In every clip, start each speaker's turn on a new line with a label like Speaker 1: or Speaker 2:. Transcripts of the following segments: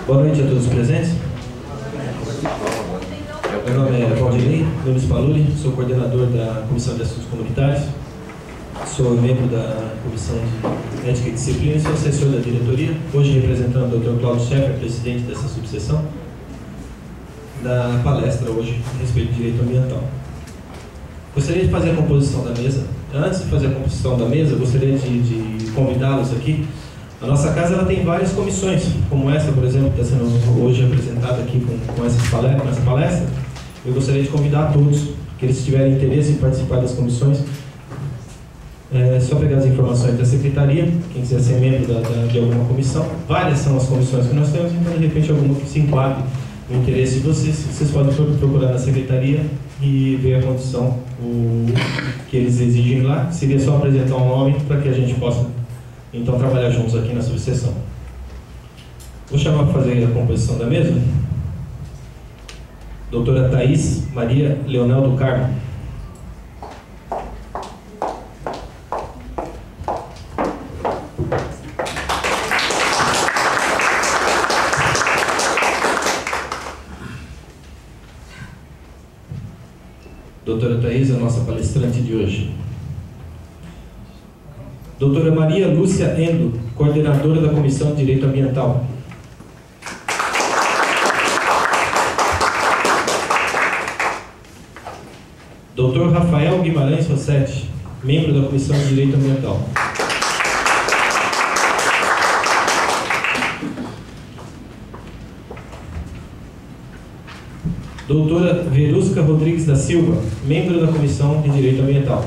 Speaker 1: Boa noite a todos os presentes. Meu nome é Valdinei Nunes Paluli, sou coordenador da Comissão de Assuntos Comunitários, sou membro da Comissão de Ética e Disciplina e sou assessor da diretoria, hoje representando o Dr. Cláudio Scheffer, presidente dessa subseção, da palestra hoje a respeito do direito ambiental. Gostaria de fazer a composição da mesa. Antes de fazer a composição da mesa, gostaria de convidá-los aqui. A nossa casa ela tem várias comissões, como essa, por exemplo, que está sendo hoje apresentada aqui com essa palestra. Eu gostaria de convidar a todos, que eles tiverem interesse em participar das comissões. É só pegar as informações da secretaria, quem quiser ser membro de alguma comissão. Várias são as comissões que nós temos, então de repente alguma que se enquadre no interesse de vocês podem procurar na secretaria e ver a condição que eles exigem lá. Seria só apresentar um nome para que a gente possa então trabalhar juntos aqui na subseção. Vou chamar para fazer a composição da mesa doutora Thaís Maria Leonel do Carmo. Doutora Thaís é a nossa palestrante de hoje. Doutora Maria Lúcia Endo, coordenadora da Comissão de Direito Ambiental. Doutor Rafael Guimarães Rossetti, membro da Comissão de Direito Ambiental. Doutora Verusca Rodrigues da Silva, membro da Comissão de Direito Ambiental.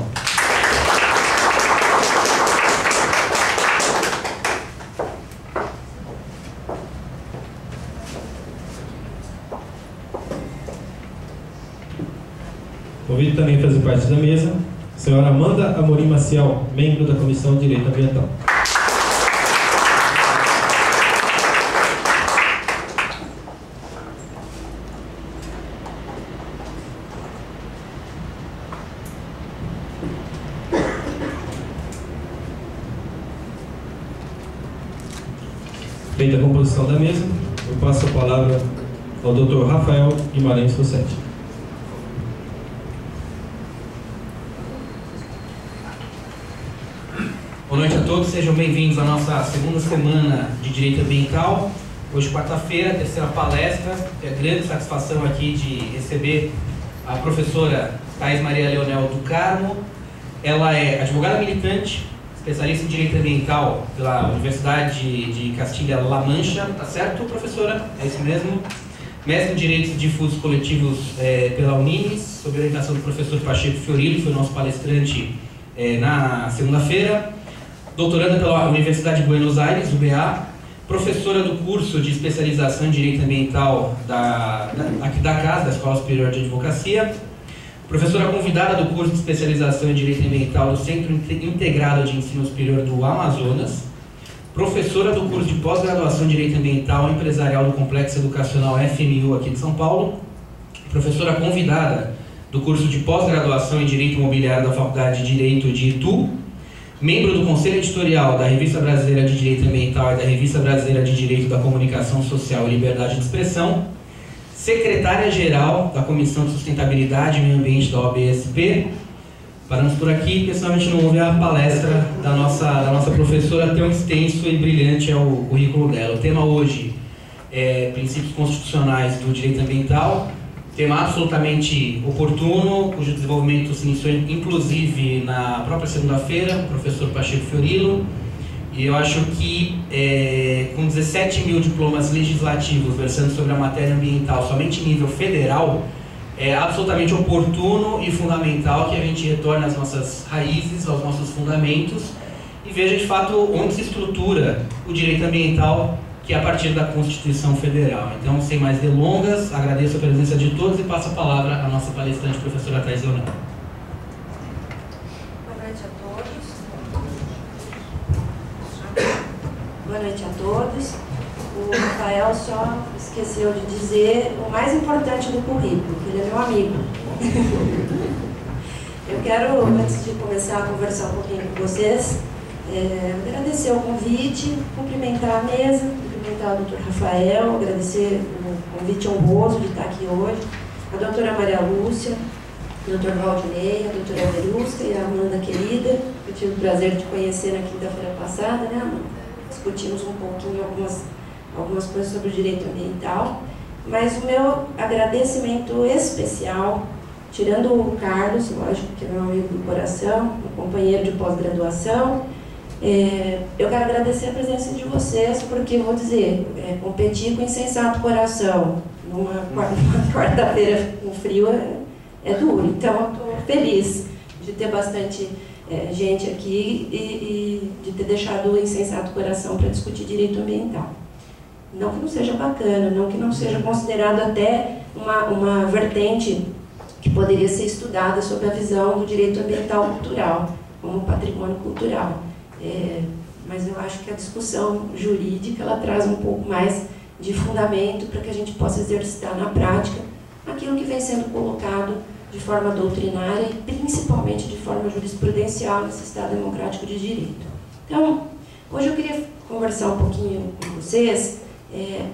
Speaker 1: Convido também a fazer parte da mesa a senhora Amanda Amorim Maciel, membro da Comissão de Direito Ambiental. Feita a composição da mesa, eu passo a palavra ao Dr. Rafael Guimarães Rossetti.
Speaker 2: Boa noite a todos, sejam bem-vindos à nossa segunda semana de Direito Ambiental. Hoje, quarta-feira, terceira palestra. É grande satisfação aqui de receber a professora Thaís Maria Leonel do Carmo. Ela é advogada militante, especialista em Direito Ambiental pela Universidade de Castilha-La Mancha, tá certo, professora? É isso mesmo. Mestre em Direitos Difusos Coletivos pela Unimes, sob orientação do professor Pacheco Fiorilo, que foi nosso palestrante na segunda-feira. Doutoranda pela Universidade de Buenos Aires, UBA, professora do curso de especialização em Direito Ambiental aqui da casa, da Escola Superior de Advocacia, professora convidada do curso de especialização em Direito Ambiental do Centro Integrado de Ensino Superior do Amazonas, professora do curso de pós-graduação em Direito Ambiental Empresarial do Complexo Educacional FMU aqui de São Paulo, professora convidada do curso de pós-graduação em Direito Imobiliário da Faculdade de Direito de Itu, membro do Conselho Editorial da Revista Brasileira de Direito Ambiental e da Revista Brasileira de Direito da Comunicação Social e Liberdade de Expressão, secretária-geral da Comissão de Sustentabilidade e Meio Ambiente da OAB-SP. Paramos por aqui, porque senão a gente não ouve a palestra da nossa professora, tão extenso e brilhante é o currículo dela. O tema hoje é Princípios Constitucionais do Direito Ambiental, tema absolutamente oportuno, cujo desenvolvimento se iniciou inclusive na própria segunda-feira, com o professor Pacheco Fiorilo, e eu acho que com 17 mil diplomas legislativos versando sobre a matéria ambiental somente em nível federal, é absolutamente oportuno e fundamental que a gente retorne às nossas raízes, aos nossos fundamentos, e veja de fato onde se estrutura o direito ambiental, que é a partir da Constituição Federal. Então, sem mais delongas, agradeço a presença de todos e passo a palavra à nossa palestrante, professora Thaís Leonel.
Speaker 3: Boa noite a todos. Boa noite a todos. O Rafael só esqueceu de dizer o mais importante do currículo, que ele é meu amigo. Eu quero, antes de começar a conversar um pouquinho com vocês, agradecer o convite, cumprimentar a mesa, cumprimentar o doutor Rafael, agradecer o convite honroso de estar aqui hoje, a doutora Maria Lúcia, o doutor Valdinei, a doutora Verusca e a Amanda querida, eu tive o prazer de conhecer na quinta-feira passada, né, Amanda? Discutimos um pouquinho algumas coisas sobre o direito ambiental, mas o meu agradecimento especial, tirando o Carlos, lógico que é meu amigo do coração, meu companheiro de pós-graduação, eu quero agradecer a presença de vocês, porque, vou dizer, competir com insensato coração numa quarta-feira com frio é duro, então eu estou feliz de ter bastante gente aqui e de ter deixado o insensato coração para discutir direito ambiental. Não que não seja bacana, não que não seja considerado até uma vertente que poderia ser estudada sob a visão do direito ambiental cultural, como patrimônio cultural. Mas eu acho que a discussão jurídica ela traz um pouco mais de fundamento para que a gente possa exercitar na prática aquilo que vem sendo colocado de forma doutrinária e principalmente de forma jurisprudencial nesse Estado democrático de direito. Então, hoje eu queria conversar um pouquinho com vocês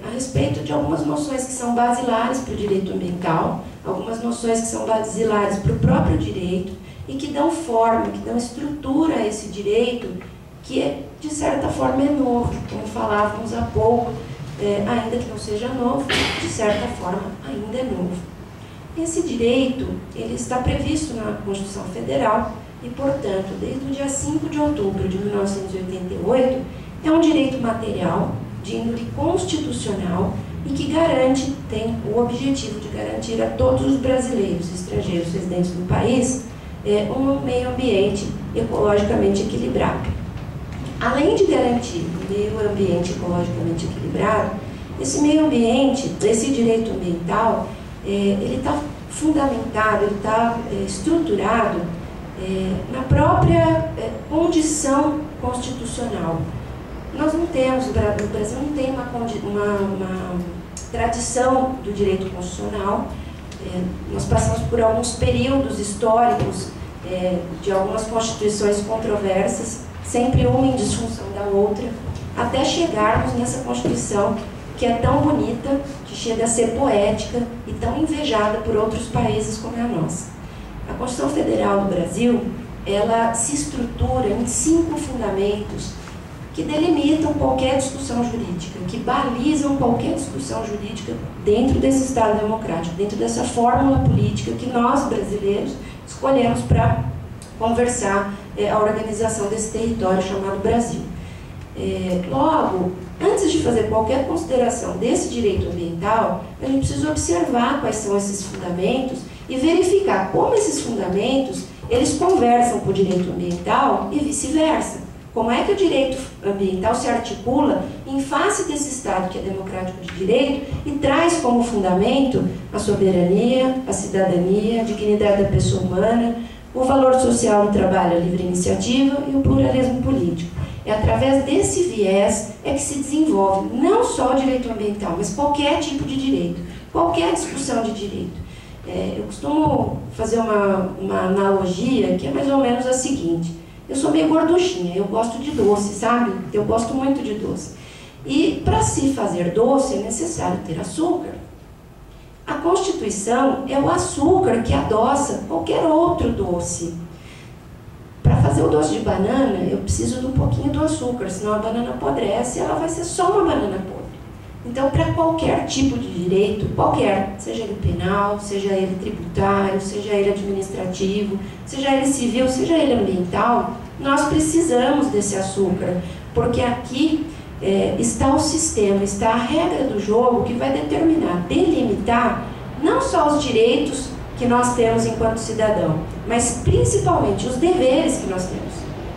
Speaker 3: a respeito de algumas noções que são basilares para o direito ambiental, algumas noções que são basilares para o próprio direito e que dão forma, que dão estrutura a esse direito que, de certa forma, é novo, como falávamos há pouco, ainda que não seja novo, de certa forma, ainda é novo. Esse direito, ele está previsto na Constituição Federal e, portanto, desde o dia 5 de outubro de 1988, é um direito material de índole constitucional e que tem o objetivo de garantir a todos os brasileiros e estrangeiros residentes no país um meio ambiente ecologicamente equilibrado. Além de garantir um meio ambiente ecologicamente equilibrado, esse meio ambiente, esse direito ambiental, ele está fundamentado, ele está estruturado na própria condição constitucional. Nós não temos, o Brasil não tem uma tradição do direito constitucional. Nós passamos por alguns períodos históricos de algumas constituições controversas, sempre uma em disfunção da outra, até chegarmos nessa Constituição que é tão bonita, que chega a ser poética e tão invejada por outros países como é a nossa. A Constituição Federal do Brasil, ela se estrutura em 5 fundamentos que delimitam qualquer discussão jurídica, que balizam qualquer discussão jurídica dentro desse Estado democrático, dentro dessa fórmula política que nós, brasileiros, escolhemos para conversar a organização desse território chamado Brasil. Logo, antes de fazer qualquer consideração desse direito ambiental, a gente precisa observar quais são esses fundamentos e verificar como esses fundamentos eles conversam com o direito ambiental e vice-versa. Como é que o direito ambiental se articula em face desse Estado que é democrático de direito e traz como fundamento a soberania, a cidadania, a dignidade da pessoa humana, o valor social do trabalho, a livre iniciativa e o pluralismo político. É através desse viés que se desenvolve não só o direito ambiental, mas qualquer tipo de direito, qualquer discussão de direito. Eu costumo fazer uma analogia que é mais ou menos a seguinte: eu sou meio gorduchinha, eu gosto de doce, sabe? Eu gosto muito de doce. E para se fazer doce é necessário ter açúcar. A Constituição é o açúcar que adoça qualquer outro doce. Para fazer o doce de banana, eu preciso de um pouquinho do açúcar, senão a banana apodrece e ela vai ser só uma banana podre. Então, para qualquer tipo de direito, qualquer, seja ele penal, seja ele tributário, seja ele administrativo, seja ele civil, seja ele ambiental, nós precisamos desse açúcar, porque aqui está o sistema, está a regra do jogo que vai determinar, delimitar, não só os direitos que nós temos enquanto cidadão, mas principalmente os deveres que nós temos.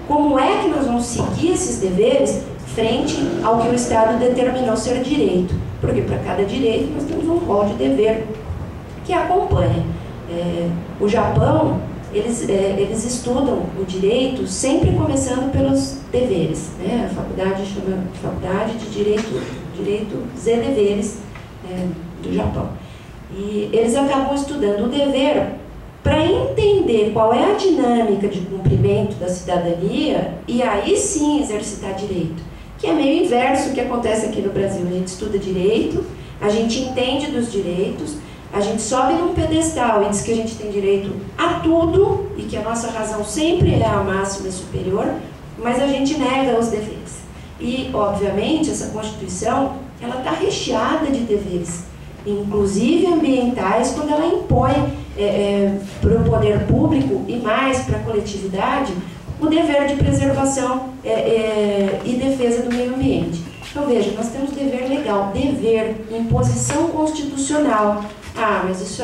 Speaker 3: Como é que nós vamos seguir esses deveres frente ao que o Estado determinou ser direito? Porque para cada direito nós temos um rol de dever que acompanha. O Japão, eles estudam o direito sempre começando pelos deveres, né? A faculdade chama Faculdade de Direito Z Deveres do Japão. E eles acabam estudando o dever para entender qual é a dinâmica de cumprimento da cidadania e aí sim exercitar direito. que é meio inverso do que acontece aqui no Brasil. A gente estuda direito, a gente entende dos direitos, a gente sobe num pedestal e diz que a gente tem direito a tudo e que a nossa razão sempre é a máxima e superior, mas a gente nega os deveres. E, obviamente, essa Constituição, ela está recheada de deveres, inclusive ambientais, quando ela impõe para o poder público e mais para a coletividade o dever de preservação e defesa do meio ambiente. Então, veja, nós temos dever legal, dever, imposição constitucional. Ah, mas isso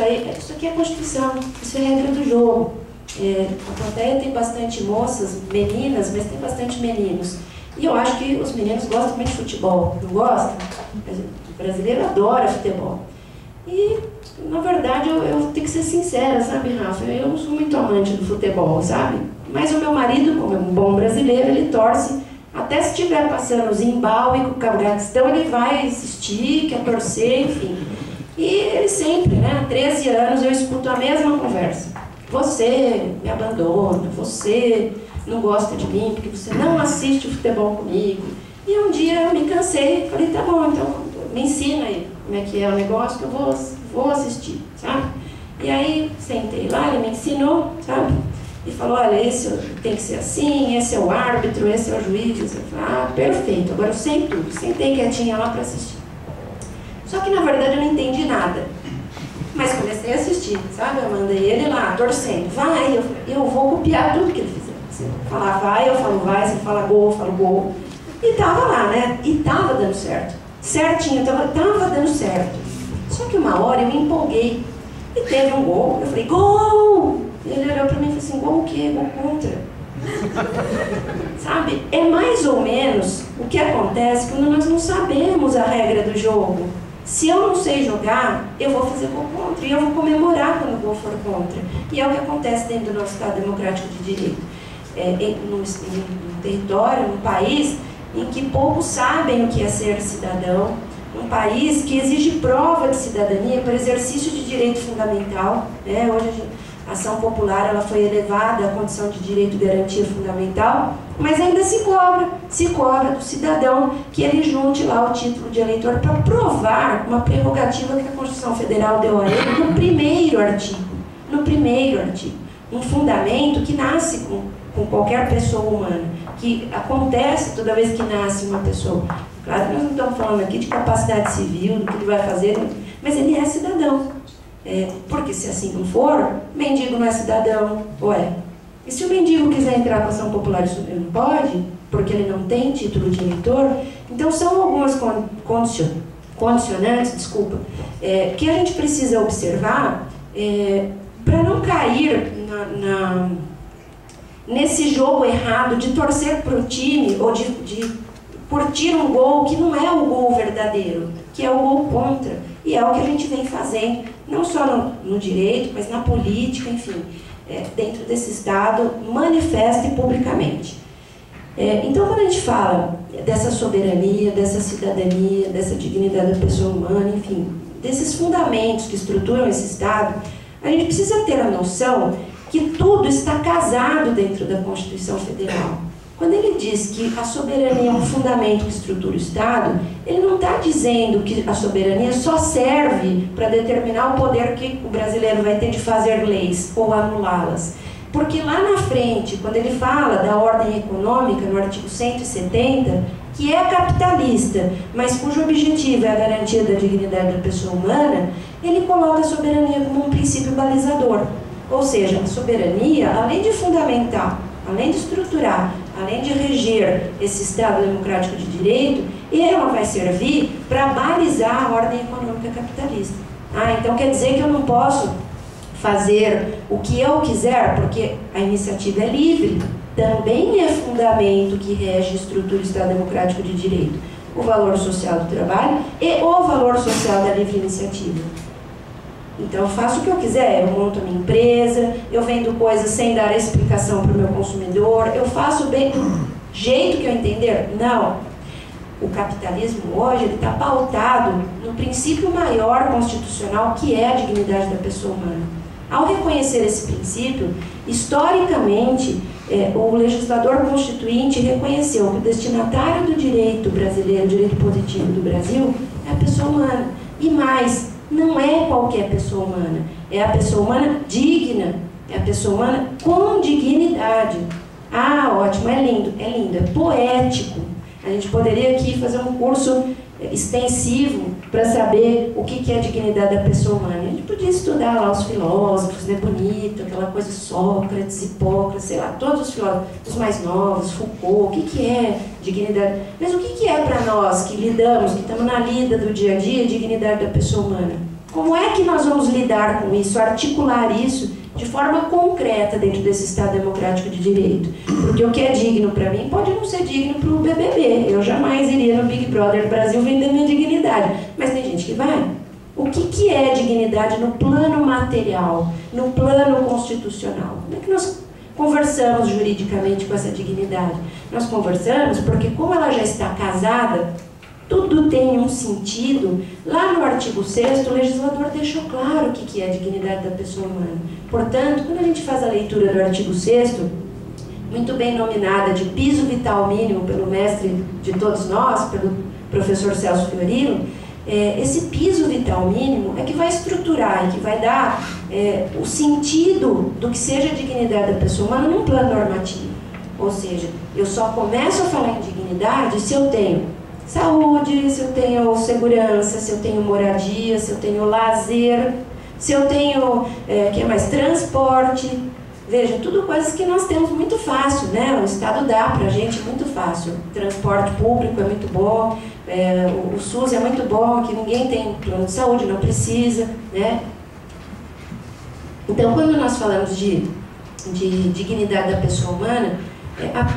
Speaker 3: aqui é Constituição, isso é regra do jogo. A plateia tem bastante moças, meninas, mas tem bastante meninos. E eu acho que os meninos gostam muito de futebol, não gostam? O brasileiro adora futebol. E, na verdade, eu tenho que ser sincera, sabe, Rafa? Eu não sou muito amante do futebol, sabe? Mas o meu marido, como é um bom brasileiro, ele torce. Até se estiver passando o Zimbábue com o Cazaquistão, ele vai assistir, quer torcer, enfim. E ele sempre, né? Há 13 anos eu escuto a mesma conversa. Você me abandona, você não gosta de mim, porque você não assiste o futebol comigo. E um dia eu me cansei, falei, tá bom, então me ensina aí como é que é o negócio que eu vou assistir, sabe? E aí sentei lá, ele me ensinou, sabe? E falou, olha, esse tem que ser assim, esse é o árbitro, esse é o juiz. Eu falei, ah, perfeito, agora eu sei tudo. Sentei quietinha lá para assistir. Só que, na verdade, eu não entendi nada. Mas comecei a assistir, sabe? Eu mandei ele lá, torcendo. Vai, eu vou copiar tudo que ele fizer. Você falar vai, eu falo vai. Você fala gol, eu falo gol. E tava lá, né? E tava dando certo. Certinho, tava dando certo. Só que uma hora eu me empolguei. E teve um gol. Eu falei, gol! Ele olhou pra mim e falou assim, gol o quê? Gol contra. Sabe? É mais ou menos o que acontece quando nós não sabemos a regra do jogo. Se eu não sei jogar, eu vou fazer gol contra. E eu vou comemorar quando o gol for contra. E é o que acontece dentro do nosso Estado Democrático de Direito. Num território, num país em que poucos sabem o que é ser cidadão. Um país que exige prova de cidadania para exercício de direito fundamental. Hoje a ação popular ela foi elevada à condição de direito de garantia fundamental, mas ainda se cobra do cidadão que ele junte lá o título de eleitor para provar uma prerrogativa que a Constituição Federal deu a ele no primeiro artigo. Um fundamento que nasce com qualquer pessoa humana, que acontece toda vez que nasce uma pessoa. Claro que nós não estamos falando aqui de capacidade civil, do que ele vai fazer, mas ele é cidadão. Porque se assim não for, mendigo não é cidadão, ou é? E se o mendigo quiser entrar com a ação popular, isso ele não pode, porque ele não tem título de eleitor? Então são algumas condicionantes, que a gente precisa observar para não cair nesse jogo errado de torcer para o time ou de curtir um gol que não é o gol verdadeiro, que é o gol contra. E é o que a gente vem fazendo, não só no direito, mas na política, enfim, dentro desse Estado, manifesta e publicamente. Então, quando a gente fala dessa soberania, dessa cidadania, dessa dignidade da pessoa humana, enfim, desses fundamentos que estruturam esse Estado, a gente precisa ter a noção que tudo está casado dentro da Constituição Federal. Quando ele diz que a soberania é um fundamento que estrutura o Estado, ele não está dizendo que a soberania só serve para determinar o poder que o brasileiro vai ter de fazer leis ou anulá-las. Porque lá na frente, quando ele fala da ordem econômica, no artigo 170, que é capitalista, mas cujo objetivo é a garantia da dignidade da pessoa humana, ele coloca a soberania como um princípio balizador. Ou seja, a soberania, além de fundamentar, além de estruturar, além de reger esse Estado democrático de direito, ela vai servir para balizar a ordem econômica capitalista. Então quer dizer que eu não posso fazer o que eu quiser, porque a iniciativa é livre. Também é fundamento que rege e estrutura o Estado democrático de direito. O valor social do trabalho e o valor social da livre iniciativa. Então eu faço o que eu quiser, eu monto a minha empresa, eu vendo coisas sem dar explicação para o meu consumidor, eu faço bem do jeito que eu entender? Não. O capitalismo hoje está pautado no princípio maior constitucional, que é a dignidade da pessoa humana. Ao reconhecer esse princípio, historicamente, o legislador constituinte reconheceu que o destinatário do direito brasileiro, o direito positivo do Brasil, é a pessoa humana. E mais, não é qualquer pessoa humana, é a pessoa humana digna, é a pessoa humana com dignidade. Ah, ótimo, é lindo, é poético. A gente poderia aqui fazer um curso extensivo para saber o que é a dignidade da pessoa humana. A gente podia estudar lá os filósofos, né, bonito, aquela coisa Sócrates, Hipócrates, sei lá, todos os filósofos, os mais novos, Foucault, o que é dignidade? Mas o que é para nós que lidamos, que estamos na lida do dia a dia, a dignidade da pessoa humana? Como é que nós vamos lidar com isso, articular isso de forma concreta dentro desse Estado democrático de direito? Porque o que é digno para mim pode não ser digno para o BBB. Eu jamais iria no Big Brother Brasil vender minha dignidade. Mas tem gente que vai. O que é dignidade no plano material, no plano constitucional? Como é que nós conversamos juridicamente com essa dignidade? Nós conversamos porque, como ela já está casada, tudo tem um sentido. Lá no artigo 6º, o legislador deixou claro o que é a dignidade da pessoa humana. Portanto, quando a gente faz a leitura do artigo 6º, muito bem nominada de piso vital mínimo pelo mestre de todos nós, pelo professor Celso Fiorino, esse piso vital mínimo é que vai estruturar e que vai dar o sentido do que seja a dignidade da pessoa humana num plano normativo. Ou seja, eu só começo a falar em dignidade se eu tenho saúde, se eu tenho segurança, se eu tenho moradia, se eu tenho lazer, se eu tenho, que é mais, transporte. Veja, tudo coisas que nós temos muito fácil, né? O Estado dá pra gente muito fácil. O transporte público é muito bom, o SUS é muito bom, que ninguém tem plano de saúde, não precisa, né? Então, quando nós falamos de dignidade da pessoa humana,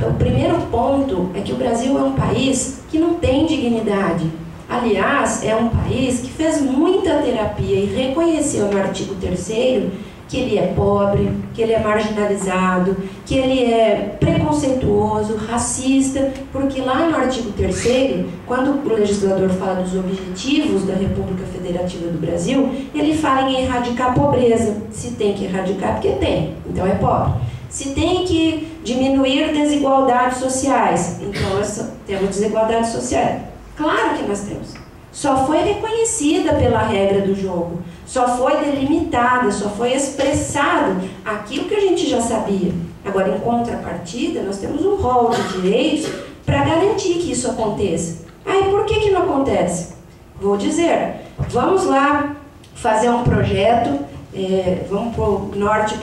Speaker 3: o primeiro ponto é que o Brasil é um país que não tem dignidade. Aliás, é um país que fez muita terapia e reconheceu no artigo 3º que ele é pobre, que ele é marginalizado, que ele é preconceituoso, racista, porque lá no artigo 3º, quando o legislador fala dos objetivos da República Federativa do Brasil, ele fala em erradicar a pobreza. Se tem que erradicar, porque tem, então é pobre. Se tem que diminuir desigualdades sociais, então temos desigualdades sociais. Claro que nós temos. Só foi reconhecida pela regra do jogo, só foi delimitada, só foi expressado aquilo que a gente já sabia. Agora, em contrapartida, nós temos um rol de direitos para garantir que isso aconteça. Aí, por que não acontece? Vou dizer, vamos lá fazer um projeto, vamos para o norte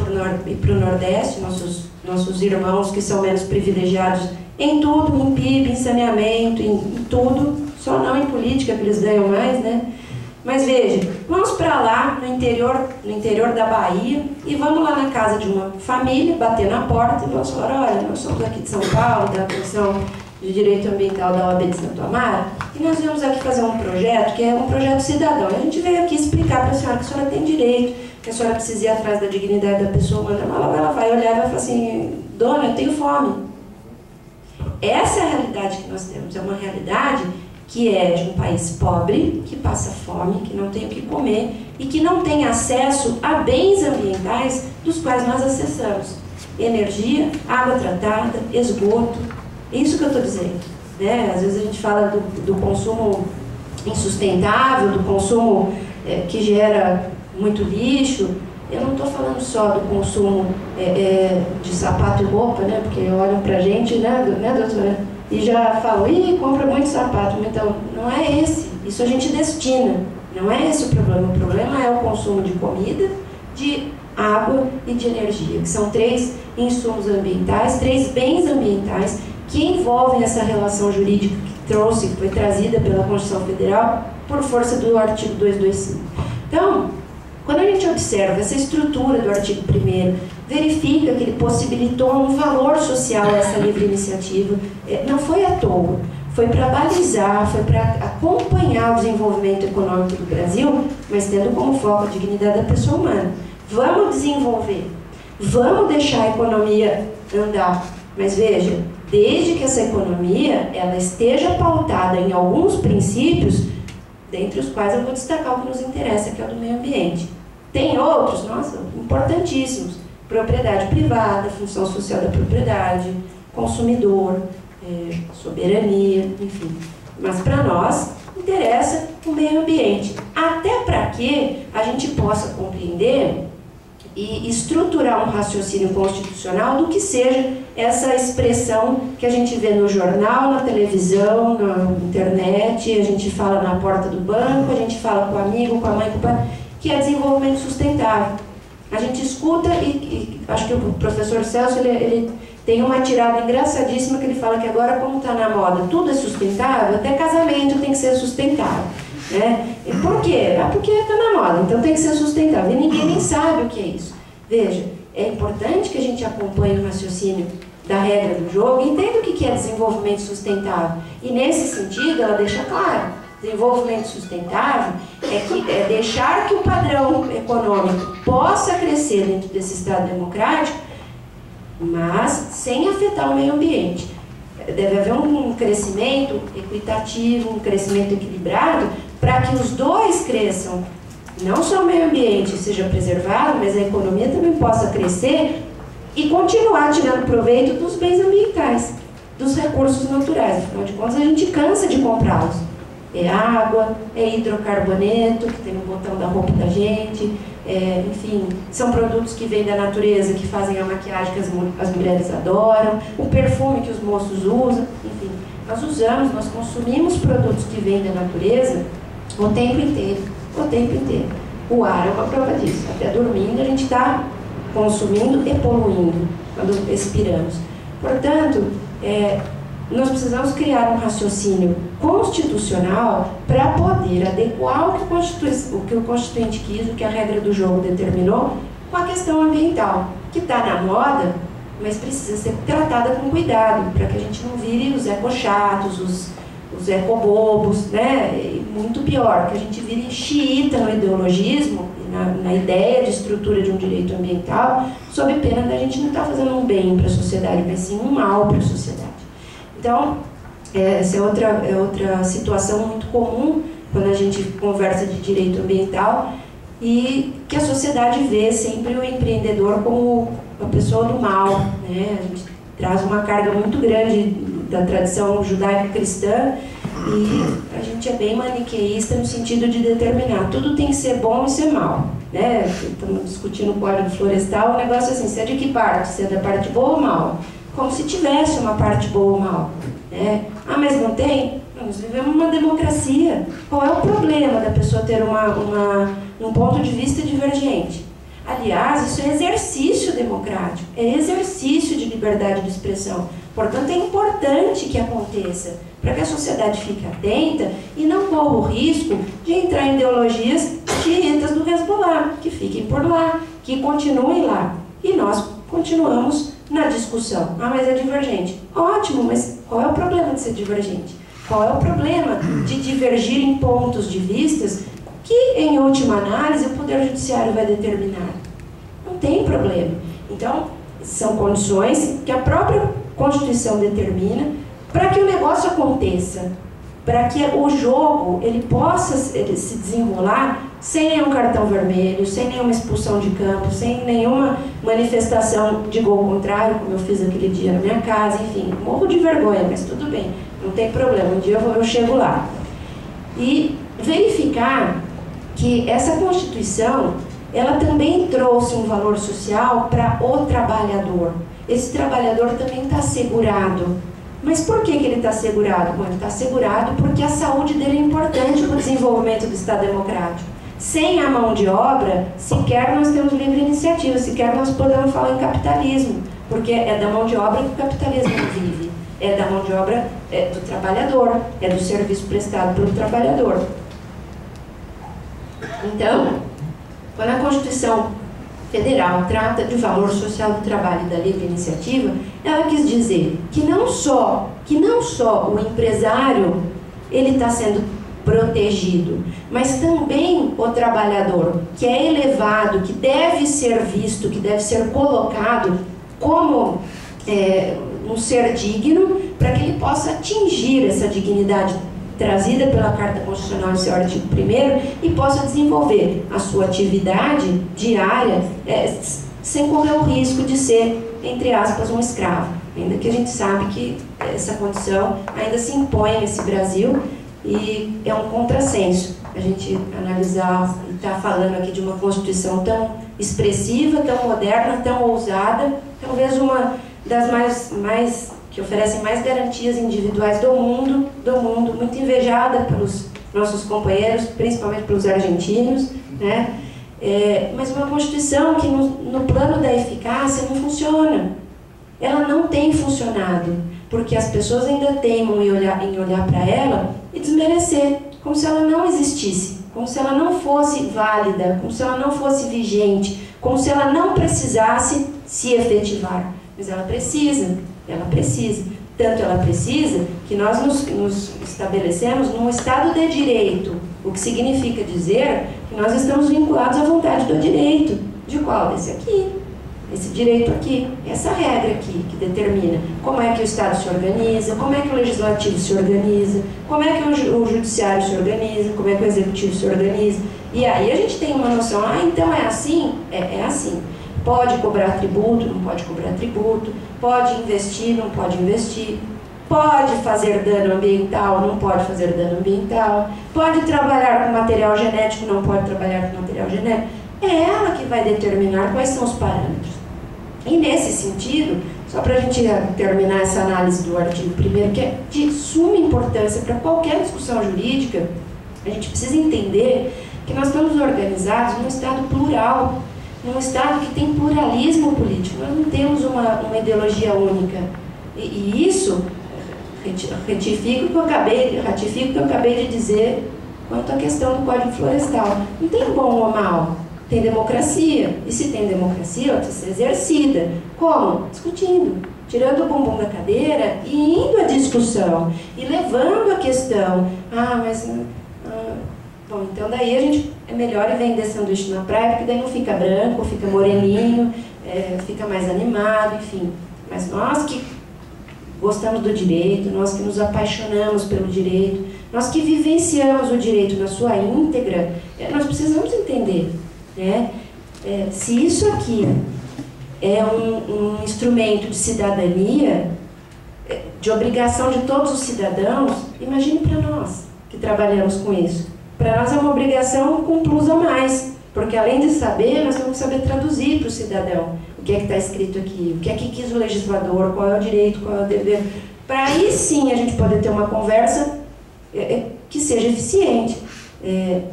Speaker 3: e para o nordeste, nossos irmãos que são menos privilegiados em tudo, em PIB, em saneamento, em tudo, só não em política, que eles ganham mais, né? Mas veja, vamos para lá, no interior da Bahia, e vamos lá na casa de uma família, bater na porta, e vamos falar, olha, nós somos aqui de São Paulo, da Comissão de Direito Ambiental da OAB de Santo Amaro, e nós viemos aqui fazer um projeto, que é um projeto cidadão. A gente veio aqui explicar para a senhora que a senhora tem direito, que a senhora precisa ir atrás da dignidade da pessoa humana. Ela vai olhar e vai falar assim, dona, eu tenho fome. Essa é a realidade que nós temos, é uma realidade que é de um país pobre, que passa fome, que não tem o que comer e que não tem acesso a bens ambientais dos quais nós acessamos. Energia, água tratada, esgoto, é isso que eu estou dizendo, né? Às vezes a gente fala do consumo insustentável, do consumo que gera muito lixo. Eu não estou falando só do consumo de sapato e roupa, né? Porque olham para a gente, né, doutora? E já falam, compra muito sapato. Então, não é esse. Isso a gente destina. Não é esse o problema. O problema é o consumo de comida, de água e de energia, que são 3 insumos ambientais, 3 bens ambientais que envolvem essa relação jurídica que foi trazida pela Constituição Federal por força do artigo 225. Então, quando a gente observa essa estrutura do artigo 1º, verifica que ele possibilitou um valor social a essa livre iniciativa, não foi à toa, foi para balizar, foi para acompanhar o desenvolvimento econômico do Brasil, mas tendo como foco a dignidade da pessoa humana. Vamos desenvolver, vamos deixar a economia andar, mas veja, desde que essa economia ela esteja pautada em alguns princípios, dentre os quais eu vou destacar o que nos interessa, que é o do meio ambiente. Tem outros, nossa, importantíssimos. propriedade privada, função social da propriedade, consumidor, soberania, enfim. Mas para nós interessa o meio ambiente, até para que a gente possa compreender e estruturar um raciocínio constitucional do que seja essa expressão que a gente vê no jornal, na televisão, na internet, a gente fala na porta do banco, a gente fala com o amigo, com a mãe, com o pai, que é desenvolvimento sustentável. A gente escuta e acho que o professor Celso ele tem uma tirada engraçadíssima que ele fala que agora, como está na moda, tudo é sustentável, até casamento tem que ser sustentável. Né? E por quê? Porque está na moda, então tem que ser sustentável. E ninguém nem sabe o que é isso. Veja, é importante que a gente acompanhe o raciocínio da regra do jogo e entenda o que é desenvolvimento sustentável. E nesse sentido, ela deixa claro, desenvolvimento sustentável é deixar que o padrão econômico possa crescer dentro desse Estado democrático, mas sem afetar o meio ambiente. Deve haver um crescimento equitativo, um crescimento equilibrado, para que os dois cresçam. Não só o meio ambiente seja preservado, mas a economia também possa crescer e continuar tirando proveito dos bens ambientais, dos recursos naturais. Afinal de contas, a gente cansa de comprá-los. É água, é hidrocarboneto, que tem no botão da roupa da gente, enfim, são produtos que vêm da natureza, que fazem a maquiagem que as mulheres adoram, o perfume que os moços usam, enfim. Nós consumimos produtos que vêm da natureza o tempo inteiro, o tempo inteiro. O ar é uma prova disso. Até dormindo a gente está consumindo e poluindo quando expiramos. Portanto, nós precisamos criar um raciocínio constitucional para poder adequar o que o Constituinte quis, o que a regra do jogo determinou, com a questão ambiental, que está na moda, mas precisa ser tratada com cuidado, para que a gente não vire os ecochatos, os ecobobos, né? E muito pior, que a gente vire xiita no ideologismo, na ideia de estrutura de um direito ambiental, sob pena da gente não estar fazendo um bem para a sociedade, mas sim um mal para a sociedade. Então, essa é outra situação muito comum quando a gente conversa de direito ambiental, e que a sociedade vê sempre o empreendedor como a pessoa do mal, né? A gente traz uma carga muito grande da tradição judaico-cristã e a gente é bem maniqueísta no sentido de determinar tudo tem que ser bom e ser mal, né? Estamos discutindo o Código Florestal, o negócio é assim, se é de que parte? Se é da parte boa ou mal? Como se tivesse uma parte boa ou mal, né? Ah, mas não tem? Nós vivemos uma democracia. Qual é o problema da pessoa ter um ponto de vista divergente? Aliás, isso é exercício democrático, é exercício de liberdade de expressão. Portanto, é importante que aconteça, para que a sociedade fique atenta e não corra o risco de entrar em ideologias xiitas do Hezbollah, que fiquem por lá, que continuem lá. E nós continuamos na discussão. Ah, mas é divergente. Ótimo, mas qual é o problema de ser divergente? Qual é o problema de divergir em pontos de vistas que, em última análise, o Poder Judiciário vai determinar? Não tem problema. Então, são condições que a própria Constituição determina para que o negócio aconteça, para que o jogo ele possa se desenrolar sem nenhum cartão vermelho, sem nenhuma expulsão de campo, sem nenhuma manifestação de gol contrário, como eu fiz aquele dia na minha casa, enfim, morro de vergonha, mas tudo bem, não tem problema, um dia eu chego lá. E verificar que essa Constituição, ela também trouxe um valor social para o trabalhador. Esse trabalhador também está assegurado. Mas por que ele está assegurado? Bom, ele está assegurado porque a saúde dele é importante para o desenvolvimento do Estado democrático. Sem a mão de obra, sequer nós temos livre iniciativa, sequer nós podemos falar em capitalismo, porque é da mão de obra que o capitalismo vive. É da mão de obra do trabalhador, é do serviço prestado pelo trabalhador. Então, quando a Constituição Federal trata de valor social do trabalho e da livre iniciativa, ela quis dizer que não só o empresário ele está sendo protegido, mas também o trabalhador, que é elevado, que deve ser visto, que deve ser colocado como um ser digno, para que ele possa atingir essa dignidade trazida pela Carta Constitucional em seu artigo 1º e possa desenvolver a sua atividade diária sem correr o risco de ser, entre aspas, um escravo. Ainda que a gente sabe que essa condição ainda se impõe nesse Brasil e é um contrassenso a gente analisar e estar falando aqui de uma Constituição tão expressiva, tão moderna, tão ousada, talvez uma das mais que oferecem mais garantias individuais do mundo, muito invejada pelos nossos companheiros, principalmente pelos argentinos, né? Mas uma Constituição que no plano da eficácia não funciona. Ela não tem funcionado, porque as pessoas ainda teimam em olhar para ela e desmerecer, como se ela não existisse, como se ela não fosse válida, como se ela não fosse vigente, como se ela não precisasse se efetivar. Mas ela precisa. Tanto ela precisa que nós nos estabelecemos num Estado de Direito, o que significa dizer que nós estamos vinculados à vontade do direito. De qual? Desse aqui. Esse direito aqui, essa regra aqui que determina como é que o Estado se organiza, como é que o Legislativo se organiza, como é que o Judiciário se organiza, como é que o Executivo se organiza. E aí a gente tem uma noção, então é assim? É assim. Pode cobrar tributo, não pode cobrar tributo, pode investir, não pode investir, pode fazer dano ambiental, não pode fazer dano ambiental, pode trabalhar com material genético, não pode trabalhar com material genético. É ela que vai determinar quais são os parâmetros. E nesse sentido, só para a gente terminar essa análise do artigo 1º, que é de suma importância para qualquer discussão jurídica, a gente precisa entender que nós estamos organizados num Estado plural, num Estado que tem pluralismo político. Nós não temos uma ideologia única. E isso, ratifico o que eu acabei de dizer quanto à questão do Código Florestal. Não tem bom ou mal. Tem democracia, e se tem democracia, ela precisa ser exercida. Como? Discutindo, tirando o bumbum da cadeira e indo à discussão, e levando a questão. Bom, então daí a gente é melhor ir vender sanduíche na praia, porque daí não fica branco, fica moreninho, fica mais animado, enfim. Mas nós que gostamos do direito, nós que nos apaixonamos pelo direito, nós que vivenciamos o direito na sua íntegra, nós precisamos entender. Se isso aqui é um instrumento de cidadania, de obrigação de todos os cidadãos, imagine para nós que trabalhamos com isso. Para nós é uma obrigação com plus a mais, porque além de saber, nós temos que saber traduzir para o cidadão o que é que está escrito aqui, o que é que quis o legislador, qual é o direito, qual é o dever, para aí sim a gente poder ter uma conversa que seja eficiente,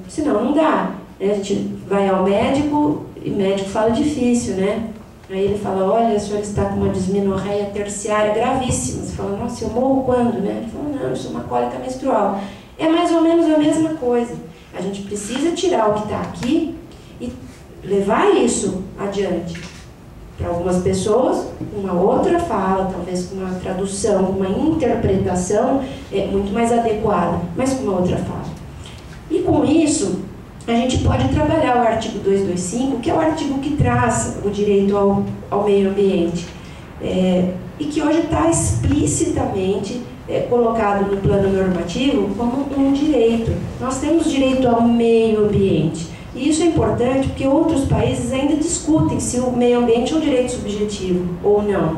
Speaker 3: senão não dá. A gente vai ao médico e o médico fala difícil, né? Aí ele fala, olha, a senhora está com uma dismenorreia terciária gravíssima. Você fala, nossa, eu morro quando, né? Ele fala, não, isso é uma cólica menstrual. É mais ou menos a mesma coisa. A gente precisa tirar o que está aqui e levar isso adiante. Para algumas pessoas, uma outra fala, talvez com uma tradução, uma interpretação muito mais adequada, mas com uma outra fala. E com isso, a gente pode trabalhar o artigo 225, que é o artigo que traz o direito ao meio ambiente, e que hoje está explicitamente colocado no plano normativo como um direito. Nós temos direito ao meio ambiente. E isso é importante porque outros países ainda discutem se o meio ambiente é um direito subjetivo ou não.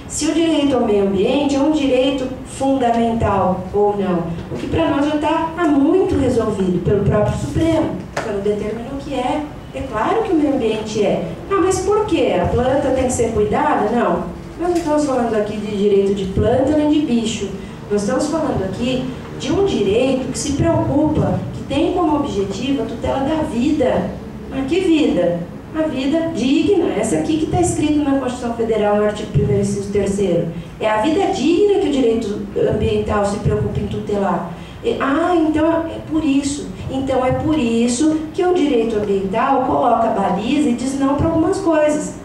Speaker 3: Se o direito ao meio ambiente é um direito fundamental ou não. O que para nós já está há muito resolvido pelo próprio Supremo, quando determina o que é. É claro que o meio ambiente é. Mas por quê? A planta tem que ser cuidada? Não. Nós não estamos falando aqui de direito de planta nem de bicho. Nós estamos falando aqui de um direito que se preocupa, que tem como objetivo a tutela da vida. Mas que vida? A vida digna, essa aqui que está escrito na Constituição Federal, no artigo 1º, inciso 3º. É a vida digna que o direito ambiental se preocupa em tutelar. Então é por isso. Então é por isso que o direito ambiental coloca baliza e diz não para algumas coisas.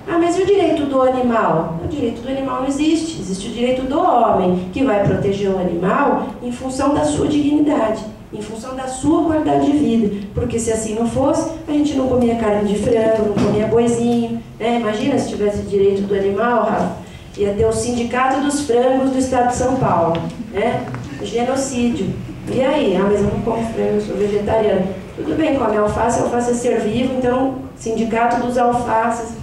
Speaker 3: Mas e o direito do animal? O direito do animal não existe. Existe o direito do homem, que vai proteger o animal em função da sua dignidade, em função da sua qualidade de vida. Porque se assim não fosse, a gente não comia carne de frango, não comia boizinho. Imagina se tivesse direito do animal, Rafa, ia ter o Sindicato dos Frangos do Estado de São Paulo. Genocídio. E aí? Mas eu não como frango, eu sou vegetariano. Tudo bem, come alface, alface é ser vivo, então Sindicato dos Alfaces.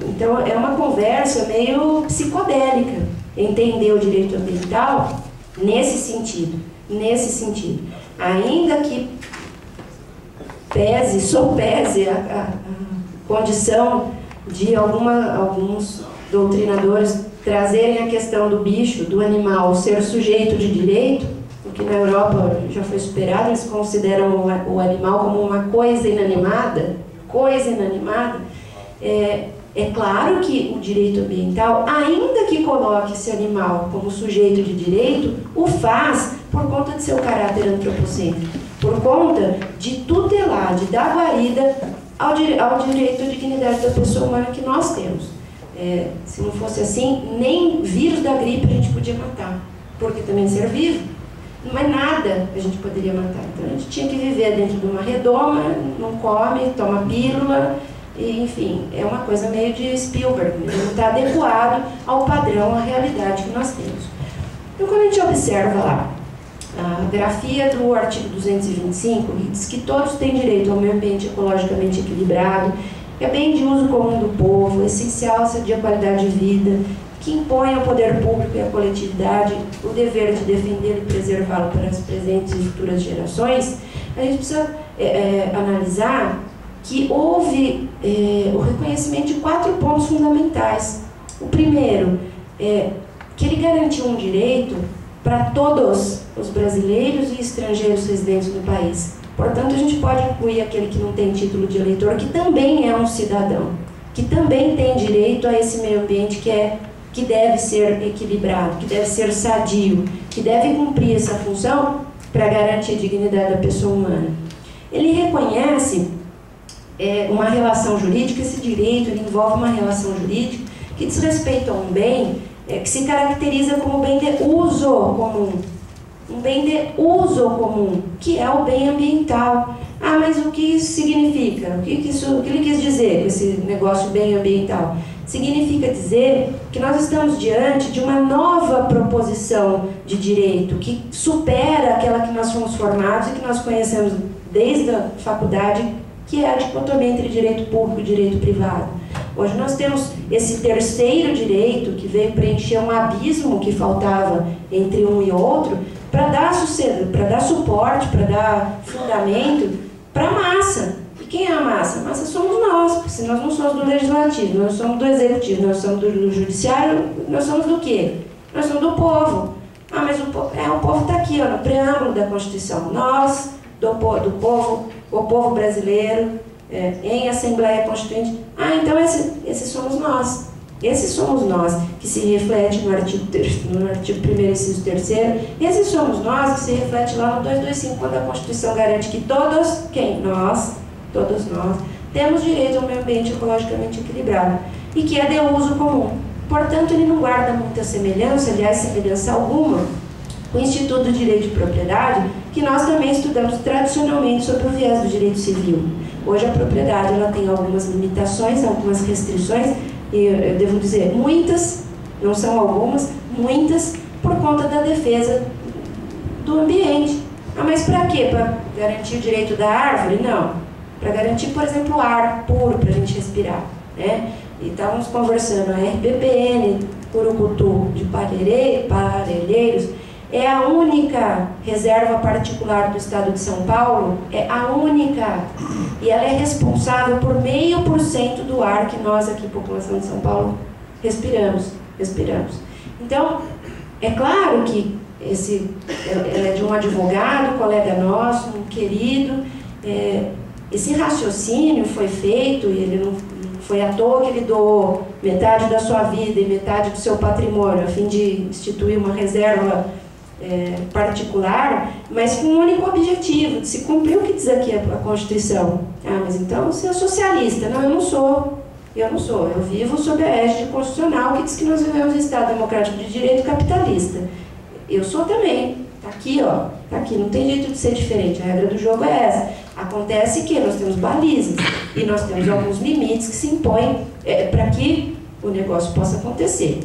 Speaker 3: Então, é uma conversa meio psicodélica, entender o direito ambiental nesse sentido. Ainda que sopese a condição de alguns doutrinadores trazerem a questão do bicho, do animal, ser sujeito de direito, porque na Europa já foi superado, eles consideram o animal como uma coisa inanimada. É claro que o direito ambiental, ainda que coloque esse animal como sujeito de direito, o faz por conta de seu caráter antropocêntrico, por conta de tutelar, de dar guarida ao direito à dignidade da pessoa humana que nós temos. Se não fosse assim, nem vírus da gripe a gente podia matar, porque também ser vivo, mas nada a gente poderia matar. Então a gente tinha que viver dentro de uma redoma, não come, toma pílula, e, enfim, é uma coisa meio de Spielberg, né? Não está adequado ao padrão, à realidade que nós temos. Então, quando a gente observa lá a grafia do artigo 225, diz que todos têm direito ao meio ambiente ecologicamente equilibrado, que é bem de uso comum do povo, essencial à sadia qualidade de vida, que impõe ao poder público e à coletividade o dever de defendê-lo e preservá-lo para as presentes e futuras gerações. A gente precisa analisar que houve o reconhecimento de 4 pontos fundamentais. O primeiro é que ele garantiu um direito para todos os brasileiros e estrangeiros residentes no país. Portanto, a gente pode incluir aquele que não tem título de eleitor, que também é um cidadão, que também tem direito a esse meio ambiente que deve ser equilibrado, que deve ser sadio, que deve cumprir essa função para garantir a dignidade da pessoa humana. Ele reconhece uma relação jurídica, esse direito ele envolve uma relação jurídica que diz respeito a um bem que se caracteriza como bem de uso comum. Um bem de uso comum, que é o bem ambiental. Ah, mas o que isso significa? O que ele quis dizer com esse negócio bem ambiental? Significa dizer que nós estamos diante de uma nova proposição de direito que supera aquela que nós fomos formados e que nós conhecemos desde a faculdade, que é a dicotomia entre direito público e direito privado. Hoje nós temos esse terceiro direito que veio preencher um abismo que faltava entre um e outro para dar suporte, para dar fundamento para a massa. E quem é a massa? A massa somos nós, porque se nós não somos do legislativo, nós somos do executivo, nós somos do judiciário, nós somos do quê? Nós somos do povo. Ah, mas o povo está aqui, ó, no preâmbulo da Constituição. Nós, do povo, o povo brasileiro, em Assembleia Constituinte. Ah, então esses somos nós. Esses somos nós, que se reflete no artigo 1º, inciso 3º. Esses somos nós, que se reflete lá no 225, quando a Constituição garante que todos, todos nós, temos direito a um meio ambiente ecologicamente equilibrado e que é de uso comum. Portanto, ele não guarda muita semelhança, aliás, semelhança alguma, com o Instituto do Direito de Propriedade, que nós também estudamos tradicionalmente sobre o viés do direito civil. Hoje a propriedade ela tem algumas limitações, algumas restrições, e eu devo dizer, muitas, não são algumas, muitas, por conta da defesa do ambiente. Ah, mas para quê? Para garantir o direito da árvore? Não. Para garantir, por exemplo, o ar puro para a gente respirar, né? E estávamos conversando, a RBPN, Urucutu de Parelheiros, é a única reserva particular do estado de São Paulo, é a única, e ela é responsável por 0,5% do ar que nós aqui, população de São Paulo, respiramos. Então, é claro que ela é de um advogado, colega nosso, um querido, esse raciocínio foi feito, e ele não foi à toa que ele doou metade da sua vida e metade do seu patrimônio, a fim de instituir uma reserva particular, mas com um único objetivo, de se cumprir o que diz aqui a Constituição. Ah, mas então você é socialista. Não, eu não sou. Eu vivo sob a égide constitucional que diz que nós vivemos em Estado democrático de direito capitalista. Eu sou também. Está aqui, ó. Está aqui. Não tem jeito de ser diferente. A regra do jogo é essa. Acontece que nós temos balizas e nós temos alguns limites que se impõem para que o negócio possa acontecer.